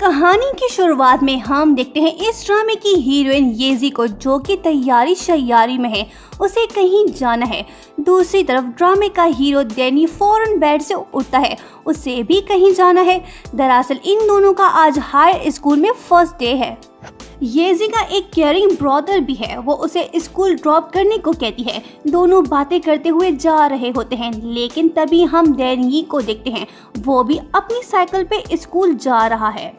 कहानी की शुरुआत में हम देखते हैं इस ड्रामे की हीरोइन येजी को, जो कि तैयारी शैयारी में है, उसे कहीं जाना है। दूसरी तरफ ड्रामे का हीरो डैनी फौरन बेड से उठता है, उसे भी कहीं जाना है। दरअसल इन दोनों का आज हाई स्कूल में फर्स्ट डे है। येजी का एक केयरिंग ब्रदर भी है, वो उसे स्कूल ड्रॉप करने को कहती है। दोनों बातें करते हुए जा रहे होते हैं, लेकिन तभी हम डैनी को देखते हैं, वो भी अपनी साइकिल पे स्कूल जा रहा है।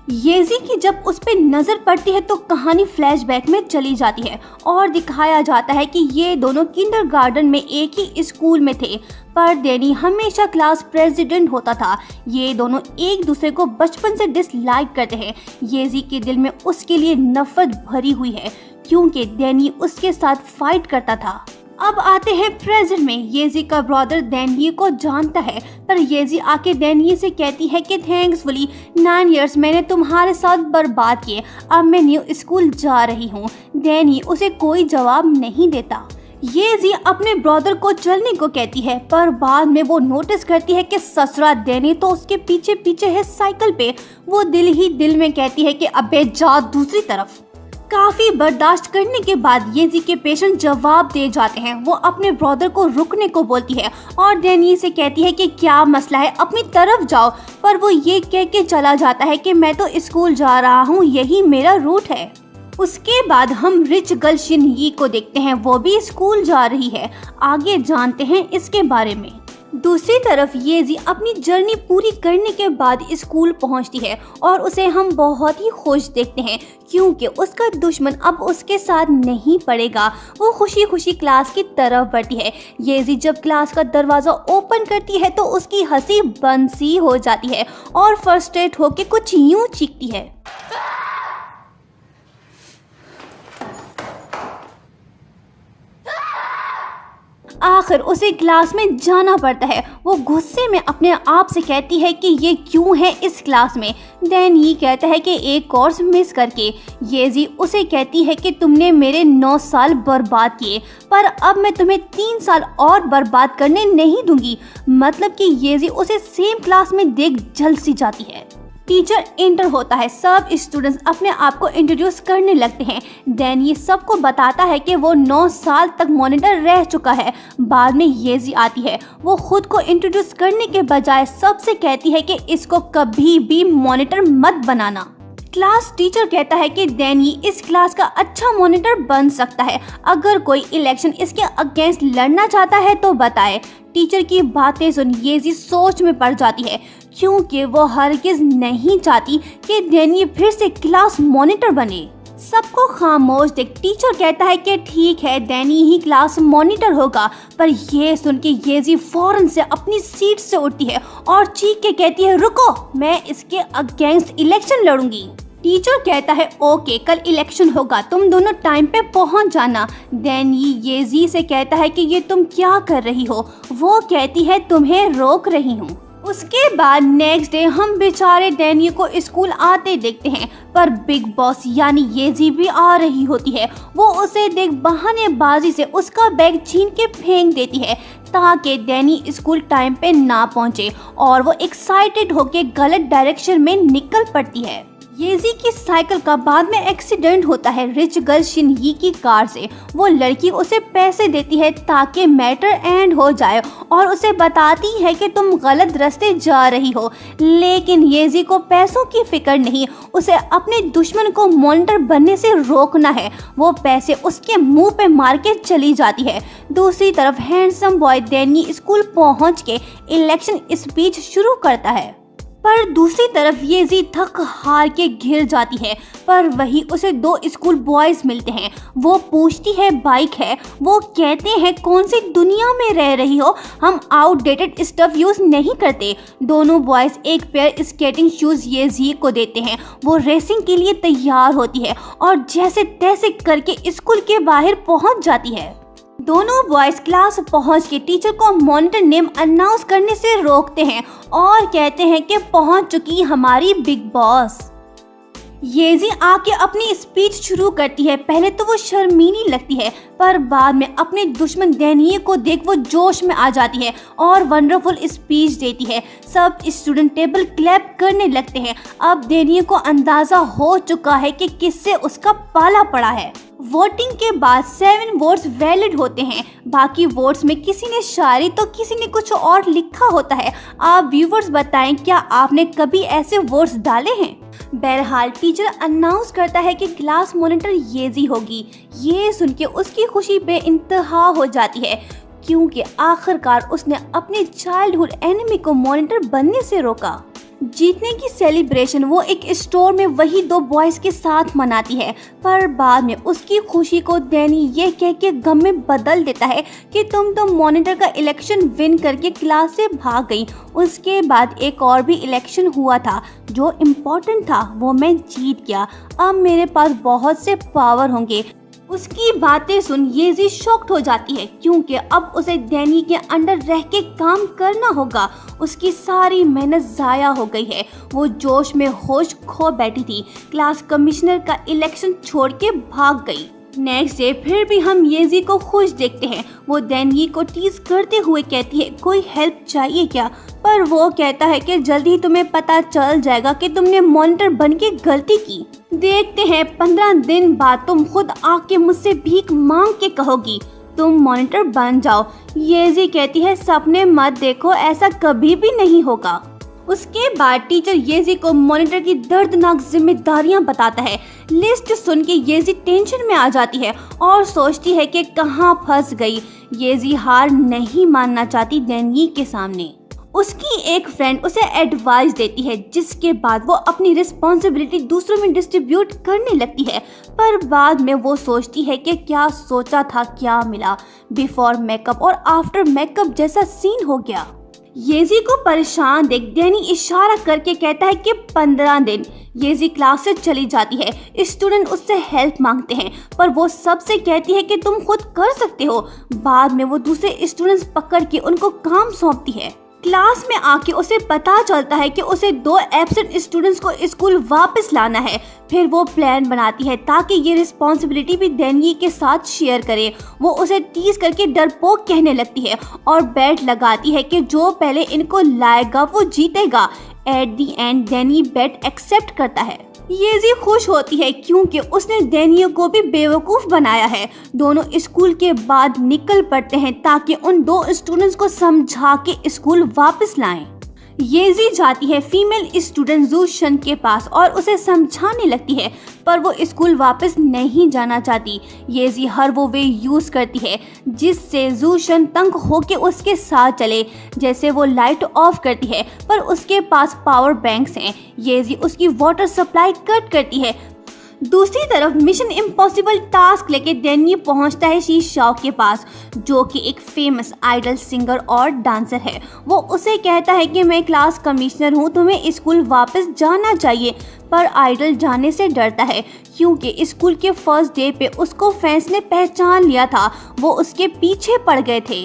येजी की जब उस पे नजर पड़ती है तो कहानी फ्लैशबैक में चली जाती है और दिखाया जाता है कि ये दोनों किंडरगार्टन में एक ही स्कूल में थे, पर डैनी हमेशा क्लास प्रेसिडेंट होता था। ये दोनों एक दूसरे को बचपन से डिसलाइक करते हैं। येजी के दिल में उसके लिए नफरत भरी हुई है, क्योंकि डैनी उसके साथ फाइट करता था। अब आते हैं प्रेजेंट में। येजी का ब्रदर डैनी को जानता है, पर येजी आके डैनी से कहती है कि थैंक्सफुली 9 इयर्स मैंने तुम्हारे साथ बर्बाद किए, अब मैं न्यू स्कूल जा रही हूँ। डैनी उसे कोई जवाब नहीं देता। येजी अपने ब्रदर को चलने को कहती है, पर बाद में वो नोटिस करती है कि ससुरा डैनी तो उसके पीछे पीछे है साइकिल पे। वो दिल ही दिल में कहती है कि अबे जा दूसरी तरफ। काफी बर्दाश्त करने के बाद येजी के पेशेंट जवाब दे जाते हैं। वो अपने ब्रदर को रुकने को बोलती है और डैनी से कहती है कि क्या मसला है, अपनी तरफ जाओ, पर वो ये कह के चला जाता है कि मैं तो स्कूल जा रहा हूँ, यही मेरा रूट है। उसके बाद हम रिच गर्ल शिन यी को देखते हैं, वो भी स्कूल जा रही है। आगे जानते हैं इसके बारे में। दूसरी तरफ येजी अपनी जर्नी पूरी करने के बाद स्कूल पहुंचती है और उसे हम बहुत ही खुश देखते हैं, क्योंकि उसका दुश्मन अब उसके साथ नहीं पड़ेगा। वो खुशी खुशी क्लास की तरफ बढ़ती है। येजी जब क्लास का दरवाजा ओपन करती है तो उसकी हंसी बंद सी हो जाती है और फ्रस्ट्रेट होकर कुछ यूं चीखती है। आखिर उसे क्लास में जाना पड़ता है। वो गुस्से में अपने आप से कहती है कि ये क्यों है इस क्लास में। डैनी कहता है कि एक कोर्स मिस करके। येजी उसे कहती है कि तुमने मेरे 9 साल बर्बाद किए, पर अब मैं तुम्हें 3 साल और बर्बाद करने नहीं दूंगी। मतलब कि येजी उसे सेम क्लास में देख जल सी जाती है। टीचर एंटर होता है, सब स्टूडेंट्स अपने आप को इंट्रोड्यूस करने लगते हैं। डैनी सबको बताता है कि वो 9 साल तक मॉनिटर रह चुका है। बाद में येजी आती है, वो खुद को इंट्रोड्यूस करने के बजाय सबसे कहती है कि इसको कभी भी मॉनिटर मत बनाना। क्लास टीचर कहता है कि डैनी इस क्लास का अच्छा मॉनिटर बन सकता है, अगर कोई इलेक्शन इसके अगेंस्ट लड़ना चाहता है तो बताए। टीचर की बातें सुन येजी सोच में पड़ जाती है, क्योंकि वो हरगिज नहीं चाहती कि डैनी फिर से क्लास मॉनिटर बने। सबको खामोश देख टीचर कहता है कि ठीक है, डैनी ही क्लास मॉनिटर होगा, पर यह सुन के येजी फौरन से अपनी सीट से उठती है और चीख के कहती है, रुको, मैं इसके अगेंस्ट इलेक्शन लड़ूंगी। टीचर कहता है ओके, कल इलेक्शन होगा, तुम दोनों टाइम पे पहुंच जाना। डैनी येजी से कहता है कि ये तुम क्या कर रही हो। वो कहती है तुम्हें रोक रही हूँ। उसके बाद नेक्स्ट डे हम बेचारे डैनी को स्कूल आते देखते हैं, पर बिग बॉस यानी येजी भी आ रही होती है। वो उसे देख बहानेबाजी से उसका बैग छीन के फेंक देती है, ताकि डैनी स्कूल टाइम पे ना पहुंचे, और वो एक्साइटेड होके गलत डायरेक्शन में निकल पड़ती है। येजी की साइकिल का बाद में एक्सीडेंट होता है रिच गर्ल शिन यी की कार से। वो लड़की उसे पैसे देती है ताकि मैटर एंड हो जाए और उसे बताती है कि तुम गलत रास्ते जा रही हो, लेकिन येजी को पैसों की फिक्र नहीं, उसे अपने दुश्मन को मॉनिटर बनने से रोकना है। वो पैसे उसके मुंह पे मार के चली जाती है। दूसरी तरफ हैंडसम बॉय डैनी स्कूल पहुंच के इलेक्शन स्पीच शुरू करता है, पर दूसरी तरफ येजी थक हार के घिर जाती है। पर वही उसे 2 स्कूल बॉयज मिलते हैं। वो पूछती है बाइक है, वो कहते हैं कौन सी दुनिया में रह रही हो, हम आउटडेटेड स्टफ यूज नहीं करते। दोनों बॉयज एक पेयर स्केटिंग शूज येजी को देते हैं। वो रेसिंग के लिए तैयार होती है और जैसे तैसे करके स्कूल के बाहर पहुंच जाती है। दोनों बॉयज क्लास पहुंच के टीचर को मॉनिटर नेम अनाउंस करने से रोकते हैं और कहते हैं कि पहुंच चुकी हमारी बिग बॉस। येजी आके अपनी स्पीच शुरू करती है। पहले तो वो शर्मीली लगती है, पर बाद में अपने दुश्मन डैनिये को देख वो जोश में आ जाती है और वंडरफुल स्पीच देती है। सब स्टूडेंट टेबल क्लैप करने लगते हैं। अब डैनिये को अंदाजा हो चुका है कि किससे उसका पाला पड़ा है। वोटिंग के बाद 7 वोट्स वैलिड होते हैं। बाकी वोट्स में किसी ने शायरी तो किसी ने कुछ और लिखा होता है। आप व्यूवर्स बताएं, क्या आपने कभी ऐसे वोट्स डाले हैं? बहरहाल टीचर अनाउंस करता है कि क्लास मॉनिटर येजी होगी। ये सुन के उसकी खुशी बेइंतहा हो जाती है, क्योंकि आखिरकार उसने अपने चाइल्डहुड एनिमी को मॉनिटर बनने से रोका। जीतने की सेलिब्रेशन वो एक स्टोर में वही 2 बॉयज के साथ मनाती है, पर बाद में उसकी खुशी को डैनी ये कह के गम में बदल देता है कि तुम तो मॉनिटर का इलेक्शन विन करके क्लास से भाग गई। उसके बाद एक और भी इलेक्शन हुआ था जो इम्पोर्टेंट था, वो मैं जीत गया। अब मेरे पास बहुत से पावर होंगे। उसकी बातें सुन येजी शॉक्ड हो जाती है, क्योंकि अब उसे डैनी के अंडर रह के काम करना होगा। उसकी सारी मेहनत जाया हो गई है। वो जोश में होश खो बैठी थी। क्लास कमिश्नर का इलेक्शन छोड़ के भाग गई। नेक्स्ट डे फिर भी हम येजी को खुश देखते हैं। वो डैनी को टीज करते हुए कहती है, कोई हेल्प चाहिए क्या? पर वो कहता है कि जल्दी तुम्हें पता चल जाएगा कि तुमने मॉनिटर बन के गलती की। देखते हैं 15 दिन बाद तुम खुद आके मुझसे भीख मांग के कहोगी तुम मॉनिटर बन जाओ। येजी कहती है, सपने मत देखो, ऐसा कभी भी नहीं होगा। उसके बाद टीचर येजी को मॉनिटर की दर्दनाक जिम्मेदारियां बताता है। लिस्ट सुन के येजी टेंशन में आ जाती है और सोचती है कि कहां फंस गई। येजी हार नहीं मानना चाहती डैनी के सामने। उसकी एक फ्रेंड उसे एडवाइस देती है, जिसके बाद वो अपनी रिस्पॉन्सिबिलिटी दूसरों में डिस्ट्रीब्यूट करने लगती है। पर बाद में वो सोचती है कि क्या सोचा था क्या मिला। बिफोर मेकअप और आफ्टर मेकअप जैसा सीन हो गया। येजी को परेशान देख डैनी इशारा करके कहता है कि 15 दिन। येजी क्लास से चली जाती है। स्टूडेंट उससे हेल्प मांगते हैं, पर वो सबसे कहती है कि तुम खुद कर सकते हो। बाद में वो दूसरे स्टूडेंट्स पकड़ के उनको काम सौंपती है। क्लास में आके उसे पता चलता है कि उसे 2 एब्सेंट स्टूडेंट्स को स्कूल वापस लाना है। फिर वो प्लान बनाती है ताकि ये रिस्पॉन्सिबिलिटी भी डैनी के साथ शेयर करे। वो उसे टीज करके डरपोक कहने लगती है और बेट लगाती है कि जो पहले इनको लाएगा वो जीतेगा। At the end Danny bet accept करता है। येजी खुश होती है क्योंकि उसने डैनी को भी बेवकूफ़ बनाया है। दोनों स्कूल के बाद निकल पड़ते हैं ताकि उन 2 स्टूडेंट्स को समझा के स्कूल वापस लाएं। येजी जाती है फीमेल स्टूडेंट जूशन के पास और उसे समझाने लगती है, पर वो स्कूल वापस नहीं जाना चाहती। येजी हर वो वे यूज करती है जिससे जूशन तंग होके उसके साथ चले। जैसे वो लाइट ऑफ करती है, पर उसके पास पावर बैंक्स हैं। येजी उसकी वाटर सप्लाई कट करती है। दूसरी तरफ मिशन इम्पॉसिबल टास्क लेके डैनी पहुंचता है शी शाओ के पास, जो कि एक फेमस आइडल सिंगर और डांसर है। वो उसे कहता है कि मैं क्लास कमिश्नर हूँ, तुम्हें स्कूल वापस जाना चाहिए। पर आइडल जाने से डरता है क्योंकि स्कूल के फर्स्ट डे पे उसको फैंस ने पहचान लिया था। वो उसके पीछे पड़ गए थे।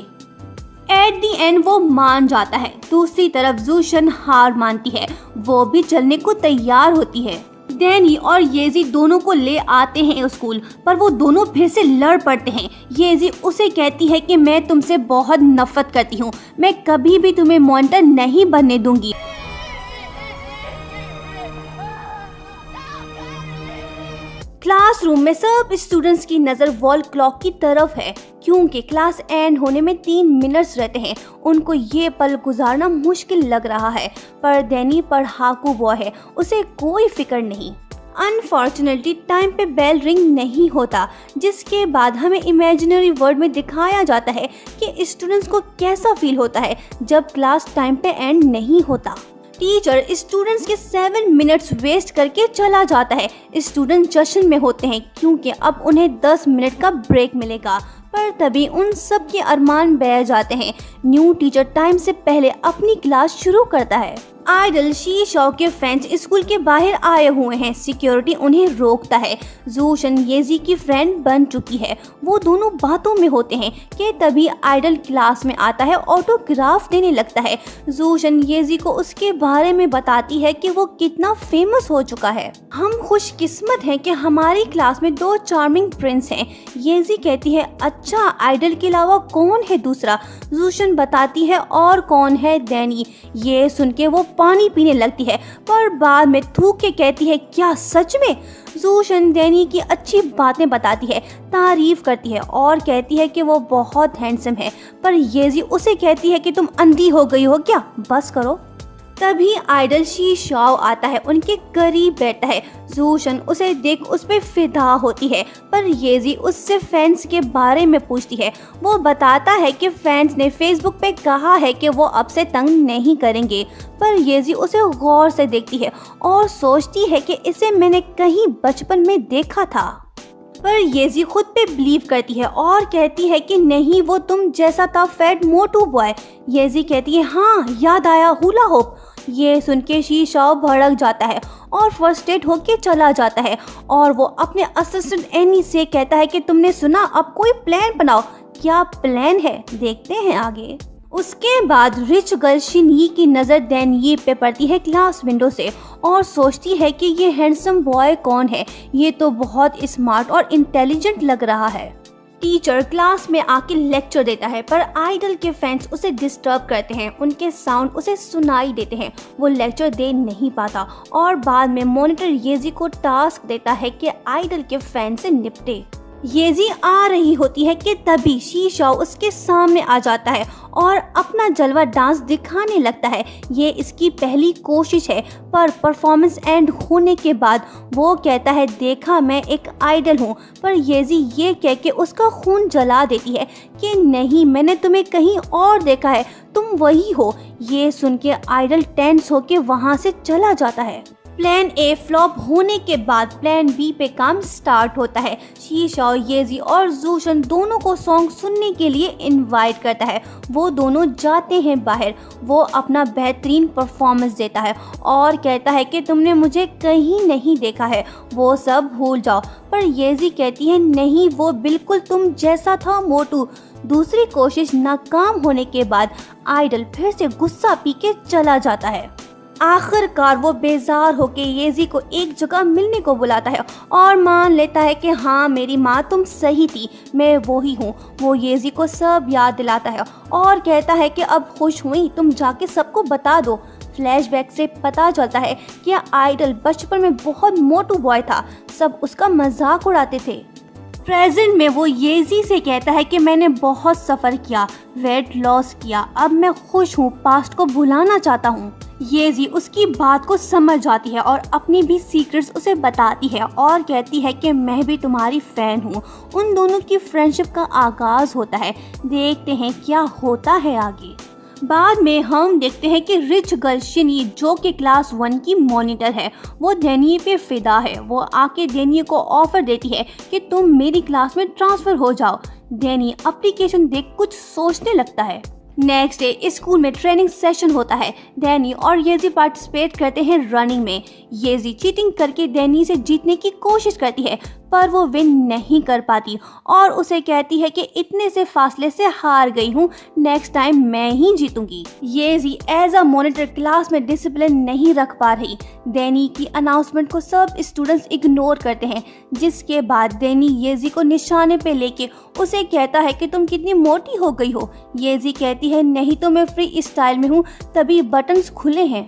एट दी एंड वो मान जाता है। दूसरी तरफ जूशन हार मानती है। वो भी चलने को तैयार होती है। डैनी और येजी दोनों को ले आते हैं स्कूल, पर वो दोनों फिर से लड़ पड़ते हैं। येजी उसे कहती है कि मैं तुमसे बहुत नफरत करती हूँ, मैं कभी भी तुम्हें मॉनिटर नहीं बनने दूंगी। क्लासरूम में सब स्टूडेंट्स की नज़र वॉल क्लॉक की तरफ है, क्योंकि क्लास एंड होने में 3 मिनट्स रहते हैं। उनको ये पल गुजारना मुश्किल लग रहा है, पर डैनी पढ़ाकू बॉय है, उसे कोई फिक्र नहीं। अनफॉर्चुनेटली टाइम पे बेल रिंग नहीं होता, जिसके बाद हमें इमेजिनरी वर्ल्ड में दिखाया जाता है कि स्टूडेंट्स को कैसा फील होता है जब क्लास टाइम पे एंड नहीं होता। टीचर स्टूडेंट्स के 7 मिनट्स वेस्ट करके चला जाता है। स्टूडेंट जश्न में होते हैं क्योंकि अब उन्हें 10 मिनट का ब्रेक मिलेगा, पर तभी उन सब के अरमान बह जाते हैं। न्यू टीचर टाइम से पहले अपनी क्लास शुरू करता है। आइडल शी शॉ के फैंस स्कूल के बाहर आए हुए हैं। सिक्योरिटी उन्हें रोकता है। जूशन येजी की फ्रेंड बन चुकी है। वो दोनों बातों में होते हैं कि तभी आइडल क्लास में आता है, ऑटोग्राफ देने लगता है। जूशन येजी को उसके बारे में बताती है कि वो कितना फेमस हो चुका है। हम खुशकिस्मत हैं कि हमारी क्लास में 2 चार्मिंग प्रिंस हैं। येजी कहती है, अच्छा आइडल के अलावा कौन है दूसरा? जूशन बताती है, और कौन है? डैनी। ये सुन के वो पानी पीने लगती है, पर बाद में थूक के कहती है, क्या सच में? जूशन डैनी की अच्छी बातें बताती है, तारीफ करती है और कहती है कि वो बहुत हैंडसम है, पर येजी उसे कहती है कि तुम अंधी हो गई हो क्या, बस करो। तभी आइडल शी शाओ आता है, उनके करीब बैठता है। जूशन उसे देख उस पे फिदा होती है, पर येजी उससे फैंस के बारे में पूछती है। वो बताता है कि फैंस ने फेसबुक पे कहा है कि वो अब से तंग नहीं करेंगे, पर येजी उसे गौर से देखती है और सोचती है कि इसे मैंने कहीं बचपन में देखा था। पर येजी खुद पे बिलीव करती है और कहती है कि नहीं, वो तुम जैसा था, फैट मोटू बॉय। येजी कहती है, हाँ याद आया, हुला होप। ये सुन के शी शाओ भड़क जाता है और फ्रस्ट्रेट होके चला जाता है, और वो अपने असिस्टेंट एनी से कहता है कि तुमने सुना, अब कोई प्लान बनाओ। क्या प्लान है, देखते हैं आगे। उसके बाद रिच गर्ल शिनही की नज़र डैनी पे पड़ती है क्लास विंडो से, और सोचती है कि ये हैंडसम बॉय कौन है, ये तो बहुत स्मार्ट और इंटेलिजेंट लग रहा है। टीचर क्लास में आके लेक्चर देता है, पर आइडल के फैंस उसे डिस्टर्ब करते हैं। उनके साउंड उसे सुनाई देते हैं। वो लेक्चर दे नहीं पाता, और बाद में मॉनिटर येजी को टास्क देता है कि आइडल के फैन से निपटे। येजी आ रही होती है कि तभी शी शाओ उसके सामने आ जाता है और अपना जलवा डांस दिखाने लगता है। ये इसकी पहली कोशिश है, पर परफॉर्मेंस एंड होने के बाद वो कहता है, देखा मैं एक आइडल हूँ। पर येजी ये कह के उसका खून जला देती है कि नहीं, मैंने तुम्हें कहीं और देखा है, तुम वही हो। ये सुन के आइडल टेंस होके वहाँ से चला जाता है। प्लान ए फ्लॉप होने के बाद प्लान बी पे काम स्टार्ट होता है। शी शाओ येजी और जूशन दोनों को सॉन्ग सुनने के लिए इनवाइट करता है। वो दोनों जाते हैं बाहर। वो अपना बेहतरीन परफॉर्मेंस देता है और कहता है कि तुमने मुझे कहीं नहीं देखा है, वो सब भूल जाओ। पर येजी कहती है, नहीं, वो बिल्कुल तुम जैसा था, मोटू। दूसरी कोशिश नाकाम होने के बाद आइडल फिर से गुस्सा पी के चला जाता है। आखिरकार वो बेजार होके येजी को एक जगह मिलने को बुलाता है और मान लेता है कि हाँ मेरी माँ, तुम सही थी, मैं वो ही हूँ। वो येजी को सब याद दिलाता है और कहता है कि अब खुश हुई, तुम जाके सबको बता दो। फ्लैशबैक से पता चलता है कि आइडल बचपन में बहुत मोटू बॉय था, सब उसका मजाक उड़ाते थे। प्रेजेंट में वो येजी से कहता है कि मैंने बहुत सफ़र किया, वेट लॉस किया, अब मैं खुश हूँ, पास्ट को भुलाना चाहता हूँ। येजी उसकी बात को समझ जाती है और अपनी भी सीक्रेट्स उसे बताती है और कहती है कि मैं भी तुम्हारी फ़ैन हूँ। उन दोनों की फ्रेंडशिप का आगाज़ होता है। देखते हैं क्या होता है आगे। बाद में हम देखते हैं कि रिच गर्ल शिनी, जो कि क्लास 1 की मॉनिटर है, वो डेनी पे फिदा है। वो आके डेनी को ऑफर देती है कि तुम मेरी क्लास में ट्रांसफ़र हो जाओ। डेनी एप्लीकेशन देख कुछ सोचने लगता है। नेक्स्ट डे स्कूल में ट्रेनिंग सेशन होता है। डैनी और येजी पार्टिसिपेट करते हैं रनिंग में। येजी चीटिंग करके डैनी से जीतने की कोशिश करती है, पर वो विन नहीं कर पाती और उसे कहती है कि इतने से फासले से हार गई हूँ, नेक्स्ट टाइम मैं ही जीतूंगी। येजी एज अ मॉनिटर क्लास में डिसिप्लिन नहीं रख पा रही। डैनी की अनाउंसमेंट को सब स्टूडेंट्स इग्नोर करते हैं, जिसके बाद डैनी येजी को निशाने पे लेके उसे कहता है कि तुम कितनी मोटी हो गई हो। येजी कहती है, नहीं तो मैं फ्री स्टाइल में हूँ, तभी बटन्स खुले हैं।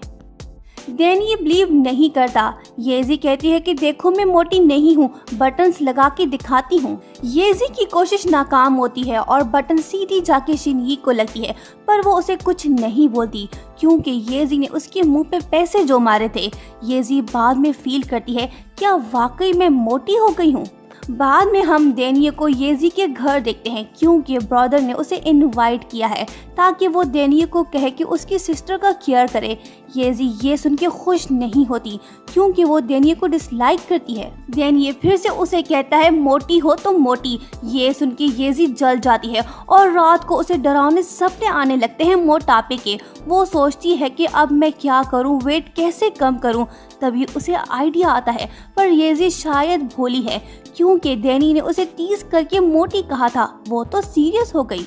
डैनी बिलीव नहीं करता। येजी कहती है कि देखो मैं मोटी नहीं हूँ, बटन्स लगा के दिखाती हूँ। येजी की कोशिश नाकाम होती है और बटन सीधी जाके शिनही को लगती है, पर वो उसे कुछ नहीं बोलती क्योंकि येजी ने उसके मुंह पे पैसे जो मारे थे। येजी बाद में फील करती है, क्या वाकई मैं मोटी हो गई हूँ? बाद में हम डेनियल को येजी के घर देखते हैं क्योंकि ब्रदर ने उसे इनवाइट किया है ताकि वो डेनियल को कहे कि उसकी सिस्टर का केयर करे। येजी ये सुन के खुश नहीं होती क्योंकि वो डेनियल को डिसलाइक करती है। डेनियल फिर से उसे कहता है मोटी हो तो मोटी। ये सुन के येजी जल जाती है और रात को उसे डरावने सपने आने लगते हैं मोटापे के। वो सोचती है कि अब मैं क्या करूं, वेट कैसे कम करूं। तभी उसे आइडिया आता है, पर येजी शायद भोली है क्योंकि डैनी ने उसे टीज करके मोटी कहा था। वो तो सीरियस हो गई।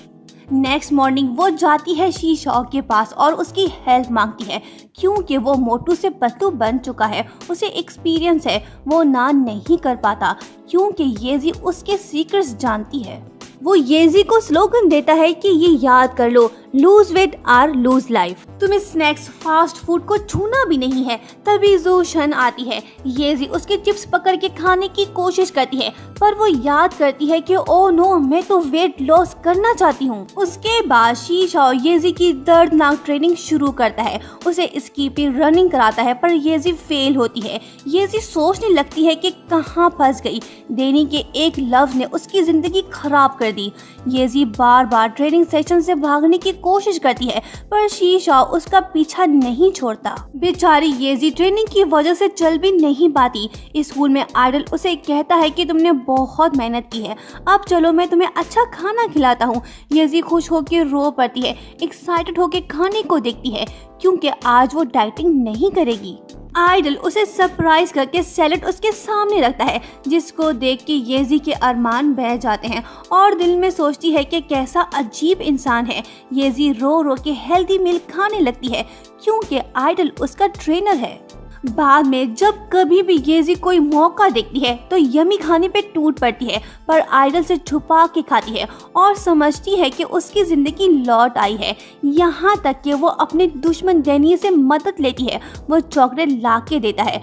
नेक्स्ट मॉर्निंग वो जाती है शीशॉ के पास और उसकी हेल्प मांगती है क्योंकि वो मोटू से पतलू बन चुका है। उसे एक्सपीरियंस है, वो ना नहीं कर पाता क्योंकि येजी उसके सीक्रेट्स जानती है। वो येजी को स्लोगन देता है कि ये याद कर लो, lose weight or lose life. तुम्हें स्नैक्स फास्ट फूड को छूना भी नहीं है। तभी जोशन आती है। येजी उसके चिप्स पकड़ के खाने की कोशिश करती है पर वो याद करती है कि ओह नो, मैं तो वेट लॉस करना चाहती हूँ। उसके बाद शीशा येजी की दर्दनाक ट्रेनिंग शुरू करता है। उसे स्कीपिंग रनिंग कराता है पर येजी फेल होती है। येजी सोचने लगती है कि कहाँ फंस गई। डेनी के एक लव ने उसकी जिंदगी खराब कर दी। येजी बार बार ट्रेनिंग सेशन से भागने की कोशिश करती है पर शीशा उसका पीछा नहीं छोड़ता। बेचारी येजी ट्रेनिंग की वजह से चल भी नहीं पाती। स्कूल में आइडल उसे कहता है कि तुमने बहुत मेहनत की है, अब चलो मैं तुम्हें अच्छा खाना खिलाता हूँ। येजी खुश होकर रो पड़ती है, एक्साइटेड होकर खाने को देखती है क्योंकि आज वो डाइटिंग नहीं करेगी। आइडल उसे सरप्राइज करके सैलेड उसके सामने रखता है जिसको देख के येजी के अरमान बह जाते हैं और दिल में सोचती है कि कैसा अजीब इंसान है। येजी रो रो के हेल्दी मील खाने लगती है क्योंकि आइडल उसका ट्रेनर है। बाद में जब कभी भी येजी कोई मौका देखती है तो यमी खाने पे टूट पड़ती है पर आइडल से छुपा के खाती है और समझती है कि उसकी जिंदगी लौट आई है। यहाँ तक कि वो अपने दुश्मन डेनियल से मदद लेती है। वो चॉकलेट ला के देता है।